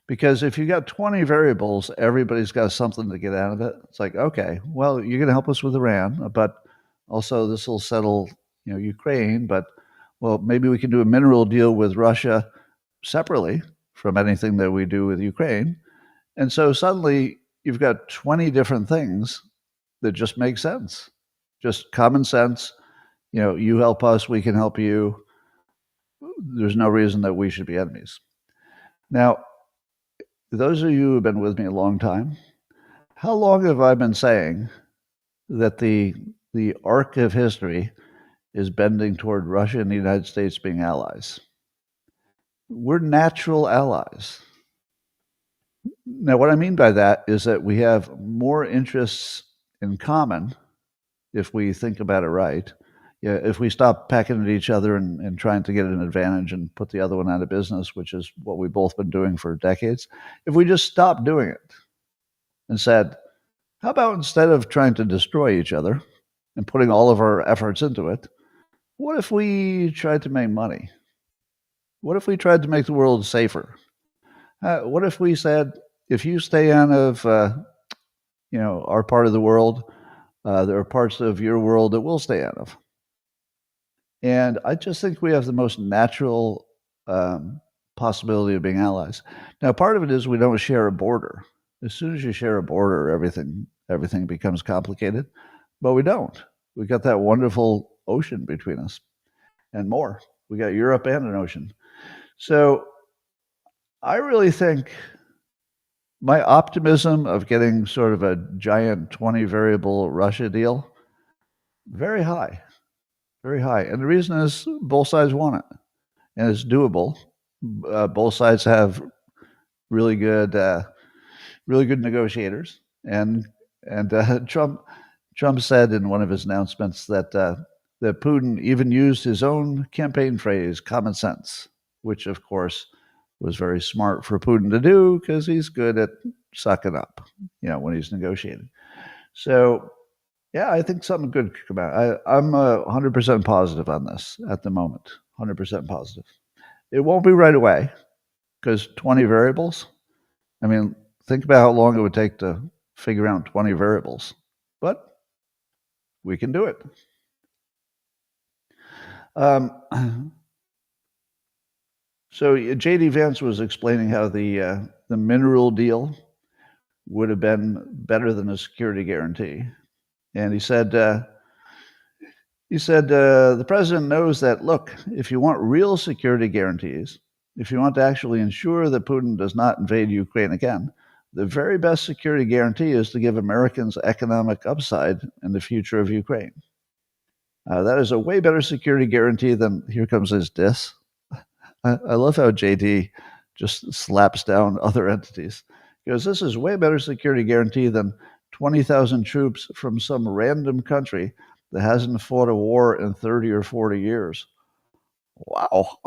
[SPEAKER 1] Because if you got 20 variables, everybody's got something to get out of it. It's like, okay, well, you're going to help us with Iran, but also this will settle, Ukraine. But well, maybe we can do a mineral deal with Russia separately from anything that we do with Ukraine. And so suddenly you've got 20 different things that just make sense, just common sense. You help us, we can help you. There's no reason that we should be enemies. Now, those of you who have been with me a long time, how long have I been saying that the arc of history is bending toward Russia and the United States being allies? We're natural allies. Now, what I mean by that is that we have more interests in common if we think about it right. Yeah, if we stop pecking at each other and trying to get an advantage and put the other one out of business, which is what we've both been doing for decades, if we just stopped doing it and said, how about instead of trying to destroy each other and putting all of our efforts into it, what if we tried to make money? What if we tried to make the world safer? What if we said, if you stay out of our part of the world, there are parts of your world that we'll stay out of. And I just think we have the most natural possibility of being allies. Now, part of it is we don't share a border. As soon as you share a border, everything becomes complicated. But we don't. We got that wonderful ocean between us and more. We got Europe and an ocean. So I really think my optimism of getting sort of a giant 20 variable Russia deal, very high, very high. And the reason is both sides want it, and it's doable. Both sides have really good negotiators, and Trump said in one of his announcements that that Putin even used his own campaign phrase, "common sense," which of course was very smart for Putin to do because he's good at sucking up, when he's negotiating. So, yeah, I think something good could come out. I'm 100% positive on this at the moment. 100% positive. It won't be right away because 20 variables. I mean, think about how long it would take to figure out 20 variables, but we can do it. So J.D. Vance was explaining how the mineral deal would have been better than a security guarantee, and he said the president knows that. Look, if you want real security guarantees, if you want to actually ensure that Putin does not invade Ukraine again, the very best security guarantee is to give Americans economic upside in the future of Ukraine. That is a way better security guarantee than here comes his diss. I love how JD just slaps down other entities. He goes, this is way better security guarantee than 20,000 troops from some random country that hasn't fought a war in 30 or 40 years. Wow.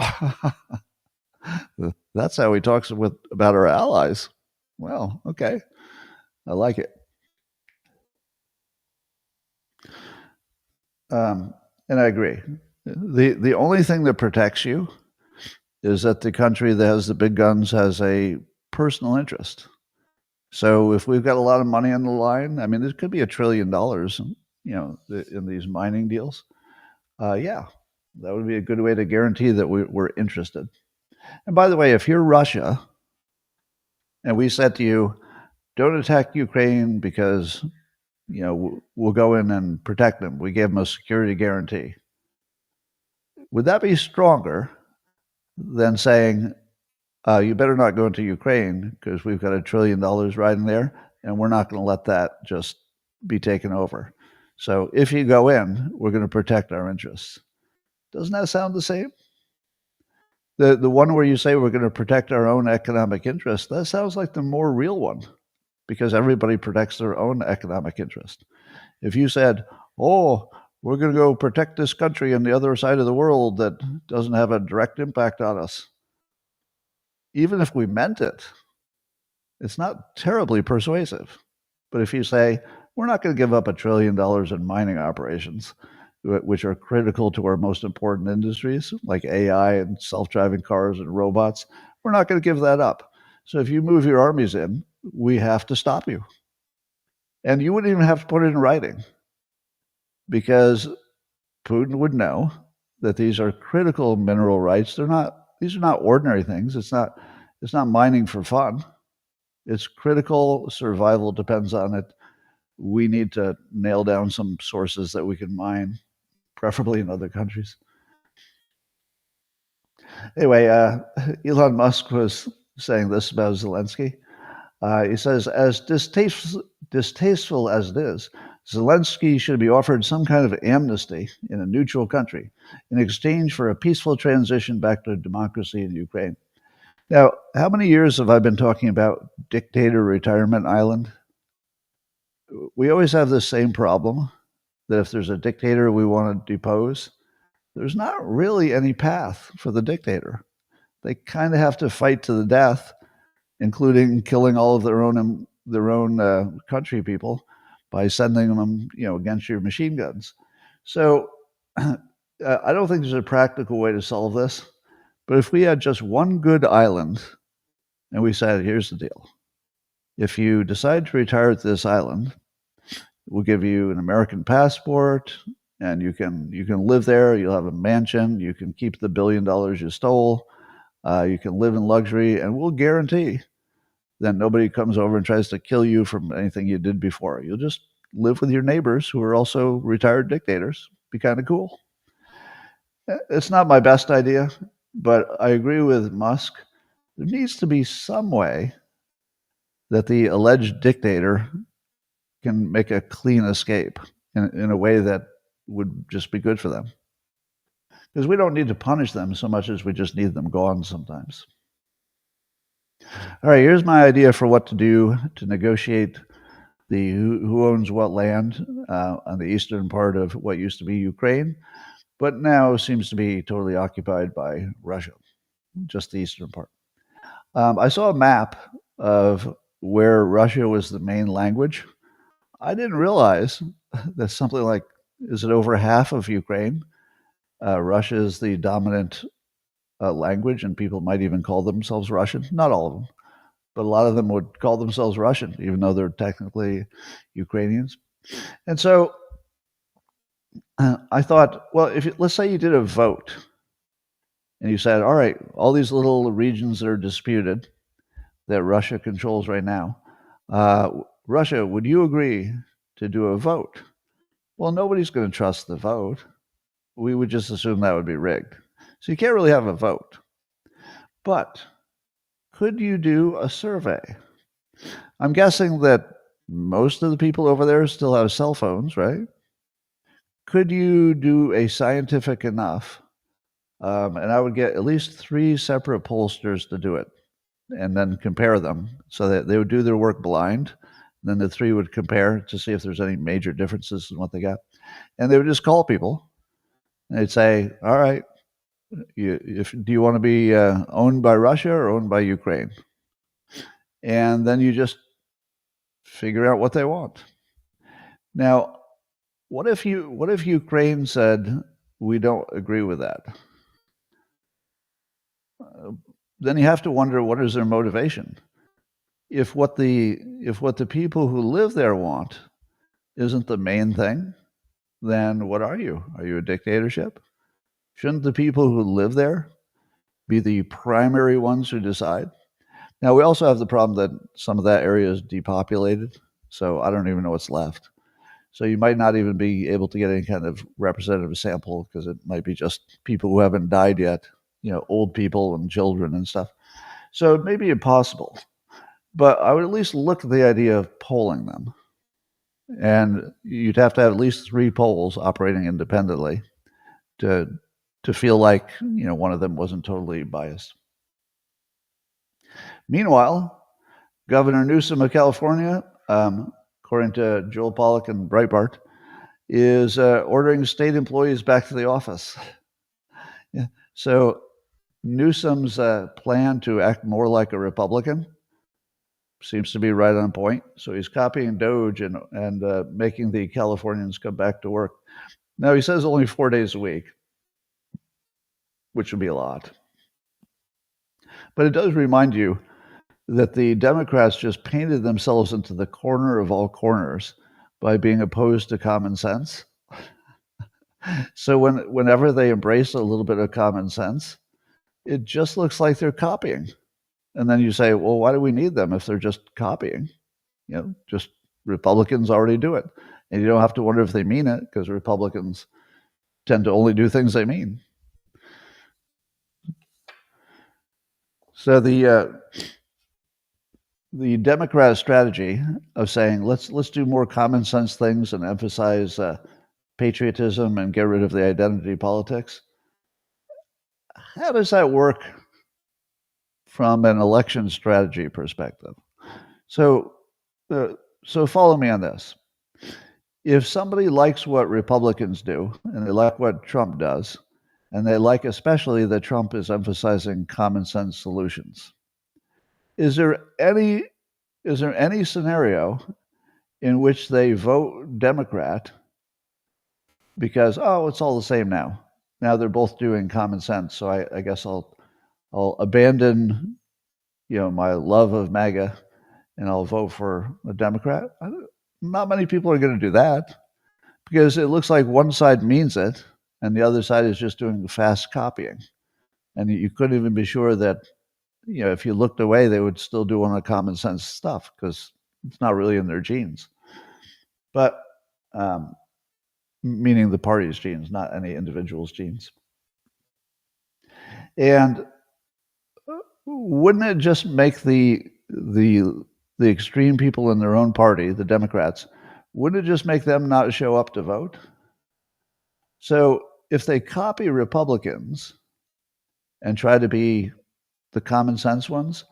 [SPEAKER 1] That's how he talks about our allies. Well, okay. I like it. And I agree. The only thing that protects you is that the country that has the big guns has a personal interest. So if we've got a lot of money on the line, I mean, there could be $1 trillion, in these mining deals. Yeah, that would be a good way to guarantee that we're interested. And by the way, if you're Russia and we said to you, don't attack Ukraine because, we'll go in and protect them, we gave them a security guarantee, would that be stronger than saying, you better not go into Ukraine because we've got $1 trillion riding there, and we're not going to let that just be taken over. So if you go in, we're going to protect our interests. Doesn't that sound the same? The one where you say we're going to protect our own economic interests, that sounds like the more real one because everybody protects their own economic interest. If you said, oh, we're going to go protect this country on the other side of the world that doesn't have a direct impact on us, even if we meant it, it's not terribly persuasive. But if you say, we're not going to give up $1 trillion in mining operations, which are critical to our most important industries, like AI and self-driving cars and robots, we're not going to give that up. So if you move your armies in, we have to stop you. And you wouldn't even have to put it in writing because Putin would know that these are critical mineral rights. These are not ordinary things. It's not mining for fun. It's critical. Survival depends on it. We need to nail down some sources that we can mine, preferably in other countries. Anyway, Elon Musk was saying this about Zelensky. He says, as distasteful as it is, Zelensky should be offered some kind of amnesty in a neutral country in exchange for a peaceful transition back to democracy in Ukraine. Now, how many years have I been talking about dictator retirement island? We always have this same problem that if there's a dictator we want to depose, there's not really any path for the dictator. They kind of have to fight to the death, including killing all of their own country people by sending them, against your machine guns. So I don't think there's a practical way to solve this. But if we had just one good island and we said, here's the deal. If you decide to retire to this island, we'll give you an American passport and you can live there. You'll have a mansion. You can keep the $1 billion you stole. You can live in luxury, and we'll guarantee that nobody comes over and tries to kill you from anything you did before. You'll just live with your neighbors who are also retired dictators. Be kind of cool. It's not my best idea, but I agree with Musk. There needs to be some way that the alleged dictator can make a clean escape in a way that would just be good for them. Because we don't need to punish them so much as we just need them gone sometimes. All right, here's my idea for what to do to negotiate the who owns what land on the eastern part of what used to be Ukraine, but now seems to be totally occupied by Russia, just the eastern part. I saw a map of where Russia was the main language. I didn't realize that something like, is it over half of Ukraine? Russia is the dominant language, and people might even call themselves Russian. Not all of them, but a lot of them would call themselves Russian, even though they're technically Ukrainians. And so I thought, well, let's say you did a vote, and you said, all right, all these little regions that are disputed that Russia controls right now, Russia, would you agree to do a vote? Well, nobody's going to trust the vote. We would just assume that would be rigged. So you can't really have a vote. But could you do a survey? I'm guessing that most of the people over there still have cell phones, right? Could you do a scientific enough? And I would get at least 3 separate pollsters to do it and then compare them so that they would do their work blind. Then the 3 would compare to see if there's any major differences in what they got. And they would just call people. And they'd say, all right, do you want to be owned by Russia or owned by Ukraine? And then you just figure out what they want. Now, what if Ukraine said, we don't agree with that? Then you have to wonder, what is their motivation? If what the people who live there want isn't the main thing, then what are you? Are you a dictatorship? Shouldn't the people who live there be the primary ones who decide? Now, we also have the problem that some of that area is depopulated, so I don't even know what's left. So you might not even be able to get any kind of representative sample because it might be just people who haven't died yet, old people and children and stuff. So it may be impossible, but I would at least look at the idea of polling them. And you'd have to have at least 3 polls operating independently to feel like, one of them wasn't totally biased. Meanwhile, Governor Newsom of California, according to Joel Pollack and Breitbart, is ordering state employees back to the office. Yeah. So Newsom's plan to act more like a Republican seems to be right on point. So he's copying Doge and making the Californians come back to work. Now, he says only 4 days a week, which would be a lot. But it does remind you that the Democrats just painted themselves into the corner of all corners by being opposed to common sense. So whenever they embrace a little bit of common sense, it just looks like they're copying. And then you say, well, why do we need them if they're just copying? Just Republicans already do it. And you don't have to wonder if they mean it, because Republicans tend to only do things they mean. So the Democrat strategy of saying let's do more common sense things and emphasize patriotism and get rid of the identity politics. How does that work from an election strategy perspective? So, uh, so follow me on this. If somebody likes what Republicans do and they like what Trump does, and they like especially that Trump is emphasizing common sense solutions, is there any scenario in which they vote Democrat because it's all the same now? Now they're both doing common sense, so I guess I'll abandon my love of MAGA and I'll vote for a Democrat. Not many people are going to do that because it looks like one side means it and the other side is just doing fast copying. And you couldn't even be sure that, if you looked away, they would still do on the common sense stuff because it's not really in their genes. But meaning the party's genes, not any individual's genes. And wouldn't it just make the extreme people in their own party, the Democrats, wouldn't it just make them not show up to vote? So if they copy Republicans and try to be the common sense ones,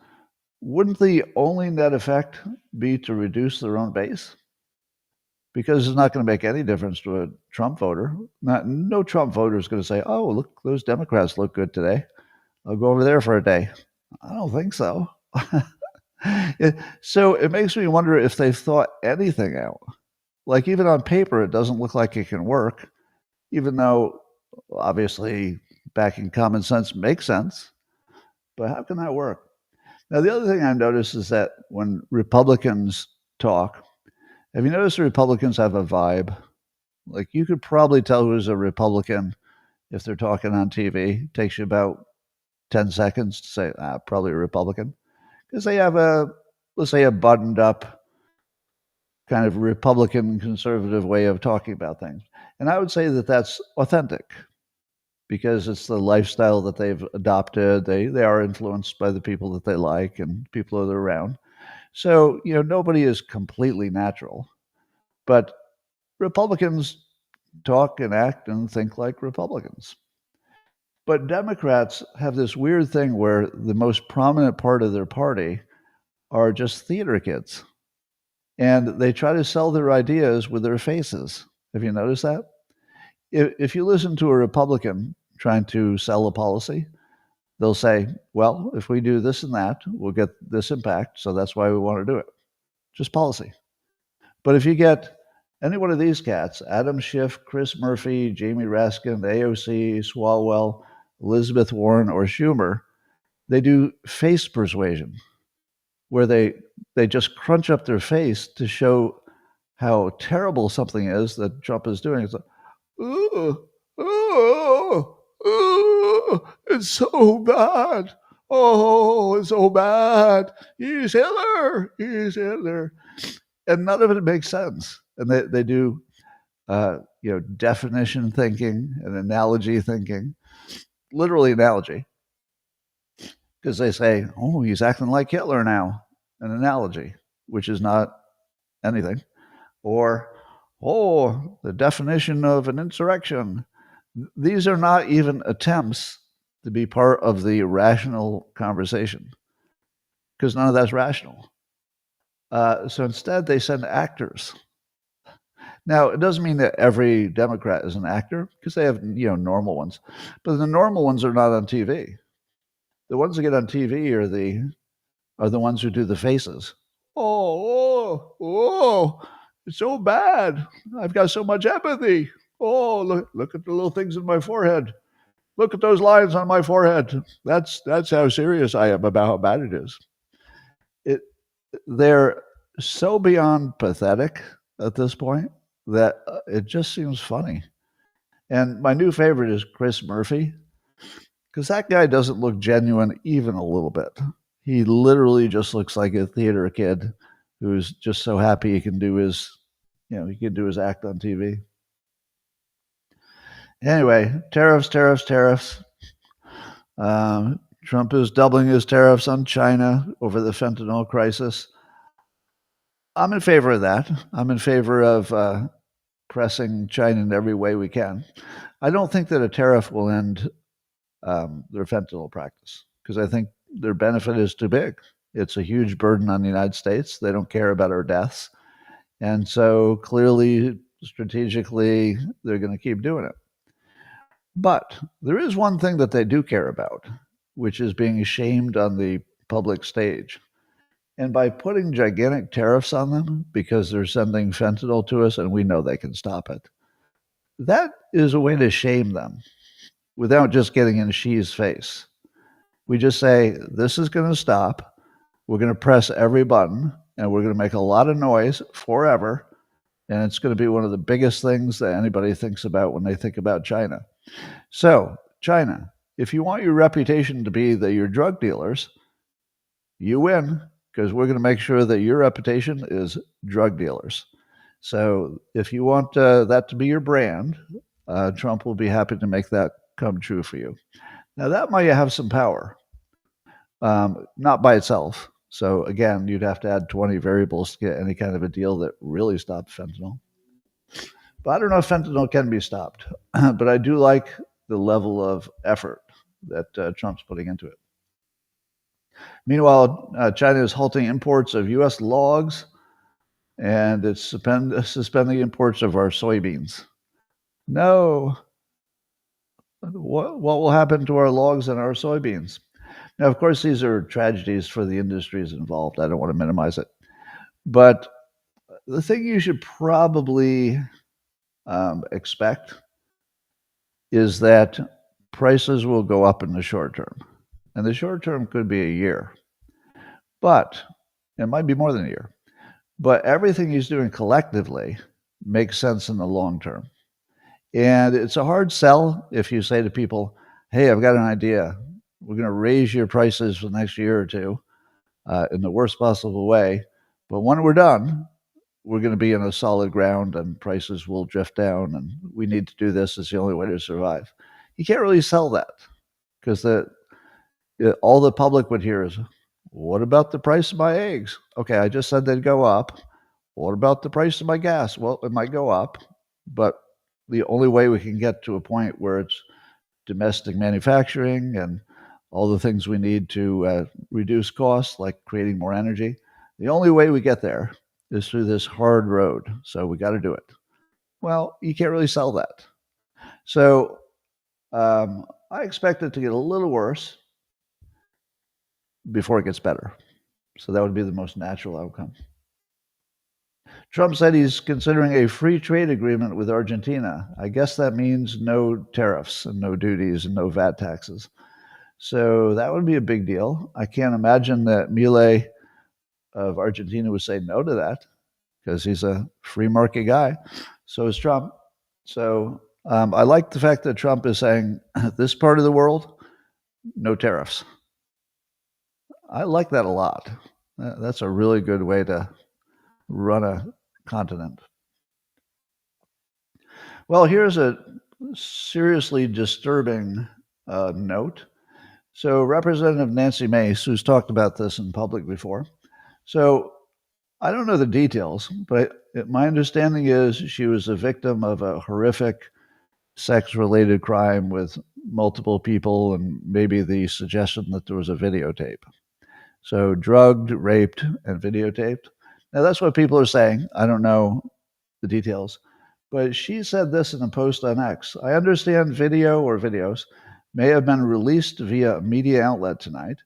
[SPEAKER 1] wouldn't the only net effect be to reduce their own base? Because it's not going to make any difference to a Trump voter. No Trump voter is going to say, oh, look, those Democrats look good today. I'll go over there for a day. I don't think so. So it makes me wonder if they've thought anything out. Like even on paper, it doesn't look like it can work, even though obviously backing common sense makes sense. But how can that work? Now, the other thing I noticed is that when Republicans talk, have you noticed the Republicans have a vibe? Like you could probably tell who's a Republican if they're talking on TV. It takes you about 10 seconds to say, probably a Republican. Because they have let's say, a buttoned up kind of Republican conservative way of talking about things. And I would say that that's authentic because it's the lifestyle that they've adopted. They are influenced by the people that they like and people that are around. So, nobody is completely natural. But Republicans talk and act and think like Republicans. But Democrats have this weird thing where the most prominent part of their party are just theater kids. And they try to sell their ideas with their faces. Have you noticed that? If you listen to a Republican trying to sell a policy, they'll say, well, if we do this and that, we'll get this impact. So that's why we want to do it. Just policy. But if you get any one of these cats, Adam Schiff, Chris Murphy, Jamie Raskin, AOC, Swalwell, Elizabeth Warren, or Schumer, they do face persuasion, where they just crunch up their face to show how terrible something is that Trump is doing. It's like, oh, oh, oh, it's so bad. Oh, it's so bad. He's Hitler. He's Hitler. And none of it makes sense. And they do, definition thinking and analogy thinking, literally analogy. Because they say, oh, he's acting like Hitler now, an analogy, which is not anything. Or, oh, the definition of an insurrection. These are not even attempts to be part of the rational conversation, because none of that's rational. So instead, they send actors. Now, it doesn't mean that every Democrat is an actor, because they have, normal ones. But the normal ones are not on TV. The ones that get on TV are the ones who do the faces. Oh, it's so bad. I've got so much empathy. Oh, look at the little things in my forehead. Look at those lines on my forehead. That's how serious I am about how bad it is. They're so beyond pathetic at this point that it just seems funny. And my new favorite is Chris Murphy, because that guy doesn't look genuine even a little bit. He literally just looks like a theater kid who's just so happy he can do his act on TV. Anyway, tariffs. Trump is doubling his tariffs on China over the fentanyl crisis. I'm in favor of that. I'm in favor of pressing China in every way we can. I don't think that a tariff will end their fentanyl practice because I think their benefit is too big. It's a huge burden on the United States. They don't care about our deaths. And so clearly, strategically, they're going to keep doing it. But there is one thing that they do care about, which is being shamed on the public stage. And by putting gigantic tariffs on them because they're sending fentanyl to us and we know they can stop it, that is a way to shame them without just getting in Xi's face. We just say, this is going to stop. We're going to press every button and we're going to make a lot of noise forever. And it's going to be one of the biggest things that anybody thinks about when they think about China. So, China, if you want your reputation to be that you're drug dealers, you win because we're going to make sure that your reputation is drug dealers. So, if you want that to be your brand, Trump will be happy to make that come true for you. Now, that might have some power, not by itself. So, again, you'd have to add 20 variables to get any kind of a deal that really stopped fentanyl. But I don't know if fentanyl can be stopped. But I do like the level of effort that Trump's putting into it. Meanwhile, China is halting imports of U.S. logs, and it's suspending imports of our soybeans. No. What will happen to our logs and our soybeans? Now, of course, these are tragedies for the industries involved. I don't want to minimize it. But the thing you should probably expect is that prices will go up in the short term. And the short term could be a year. But it might be more than a year. But everything he's doing collectively makes sense in the long term. And it's a hard sell if you say to people, hey, I've got an idea. We're going to raise your prices for the next year or two in the worst possible way. But when we're done, we're going to be in a solid ground and prices will drift down. And we need to do this. It's the only way to survive. You can't really sell that because all the public would hear is, what about the price of my eggs? Okay, I just said they'd go up. What about the price of my gas? Well, it might go up, but the only way we can get to a point where it's domestic manufacturing and all the things we need to reduce costs, like creating more energy, the only way we get there is through this hard road. So we got to do it. Well, you can't really sell that. So I expect it to get a little worse before it gets better. So that would be the most natural outcome. Trump said he's considering a free trade agreement with Argentina. I guess that means no tariffs and no duties and no VAT taxes. So that would be a big deal. I can't imagine that Milei of Argentina would say no to that because he's a free market guy. So is Trump. So I like the fact that Trump is saying, this part of the world, no tariffs. I like that a lot. That's a really good way to run a continent. Well, here's a seriously disturbing note. So Representative Nancy Mace, who's talked about this in public before. So I don't know the details, but my understanding is she was a victim of a horrific sex-related crime with multiple people and maybe the suggestion that there was a videotape. So drugged, raped, and videotaped. Now, that's what people are saying. I don't know the details. But she said this in a post on X. I understand video or videos may have been released via a media outlet tonight.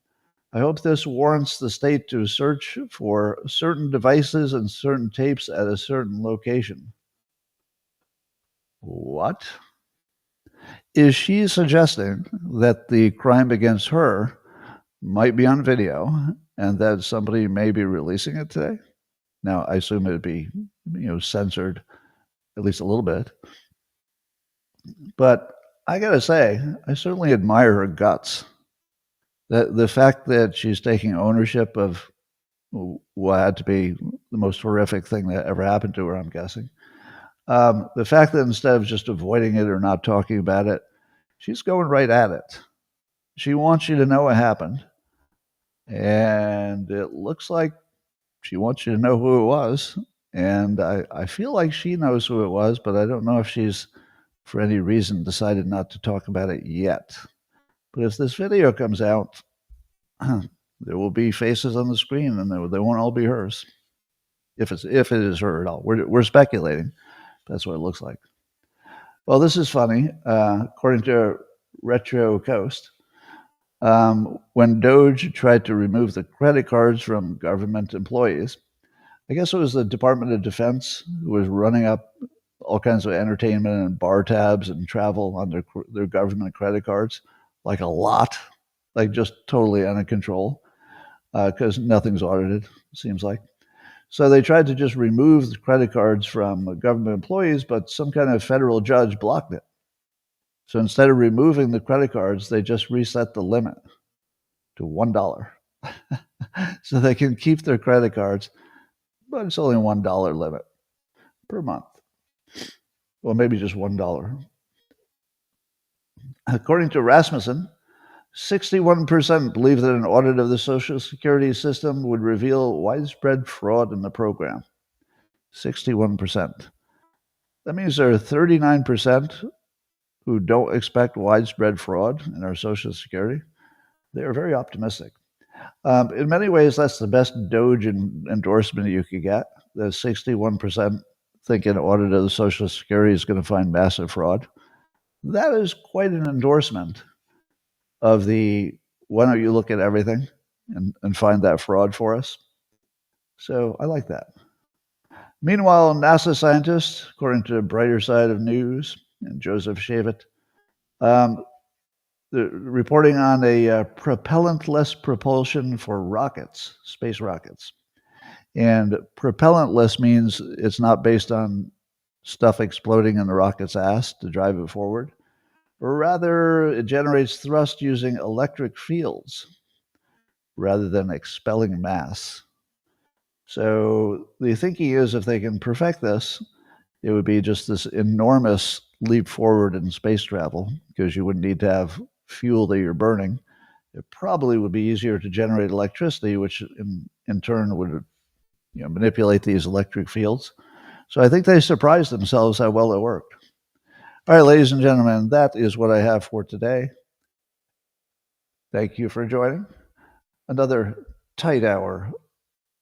[SPEAKER 1] I hope this warrants the state to search for certain devices and certain tapes at a certain location. What? Is she suggesting that the crime against her might be on video and that somebody may be releasing it today? Now, I assume it'd be, censored at least a little bit. But I got to say, I certainly admire her guts. The fact that she's taking ownership of what had to be the most horrific thing that ever happened to her, I'm guessing. The fact that instead of just avoiding it or not talking about it, she's going right at it. She wants you to know what happened, and it looks like she wants you to know who it was. And I feel like she knows who it was, but I don't know if she's, for any reason, decided not to talk about it yet. But if this video comes out, there will be faces on the screen, and they won't all be hers. If it is her at all, we're speculating. That's what it looks like. Well, this is funny. According to Retro Coast, when Doge tried to remove the credit cards from government employees, I guess it was the Department of Defense who was running up all kinds of entertainment and bar tabs and travel on their government credit cards, like a lot, like just totally out of control, because nothing's audited, it seems like. So they tried to just remove the credit cards from government employees, but some kind of federal judge blocked it. So instead of removing the credit cards, they just reset the limit to $1. So they can keep their credit cards, but it's only $1 limit per month. Well, maybe just $1. According to Rasmussen, 61% believe that an audit of the Social Security system would reveal widespread fraud in the program. 61%. That means there are 39% who don't expect widespread fraud in our Social Security. They are very optimistic. In many ways, that's the best Doge endorsement you could get. The 61% think an audit of the Social Security is going to find massive fraud. That is quite an endorsement of the, why don't you look at everything and find that fraud for us? So I like that. Meanwhile, NASA scientists, according to Brighter Side of News and Joseph Shavit, they're reporting on a propellantless propulsion for rockets, space rockets. And propellantless means it's not based on stuff exploding in the rocket's ass to drive it forward. Or rather, it generates thrust using electric fields rather than expelling mass. So the thinking is if they can perfect this, it would be just this enormous leap forward in space travel because you wouldn't need to have fuel that you're burning. It probably would be easier to generate electricity, which in turn would manipulate these electric fields. So I think they surprised themselves how well it worked. All right, ladies and gentlemen, that is what I have for today. Thank you for joining. Another tight hour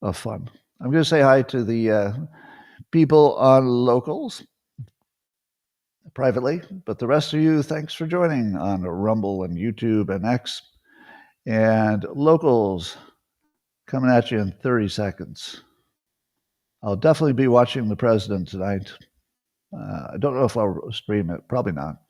[SPEAKER 1] of fun. I'm going to say hi to the people on Locals privately, but the rest of you, thanks for joining on Rumble and YouTube and X. And Locals coming at you in 30 seconds. I'll definitely be watching the president tonight. I don't know if I'll stream it. Probably not.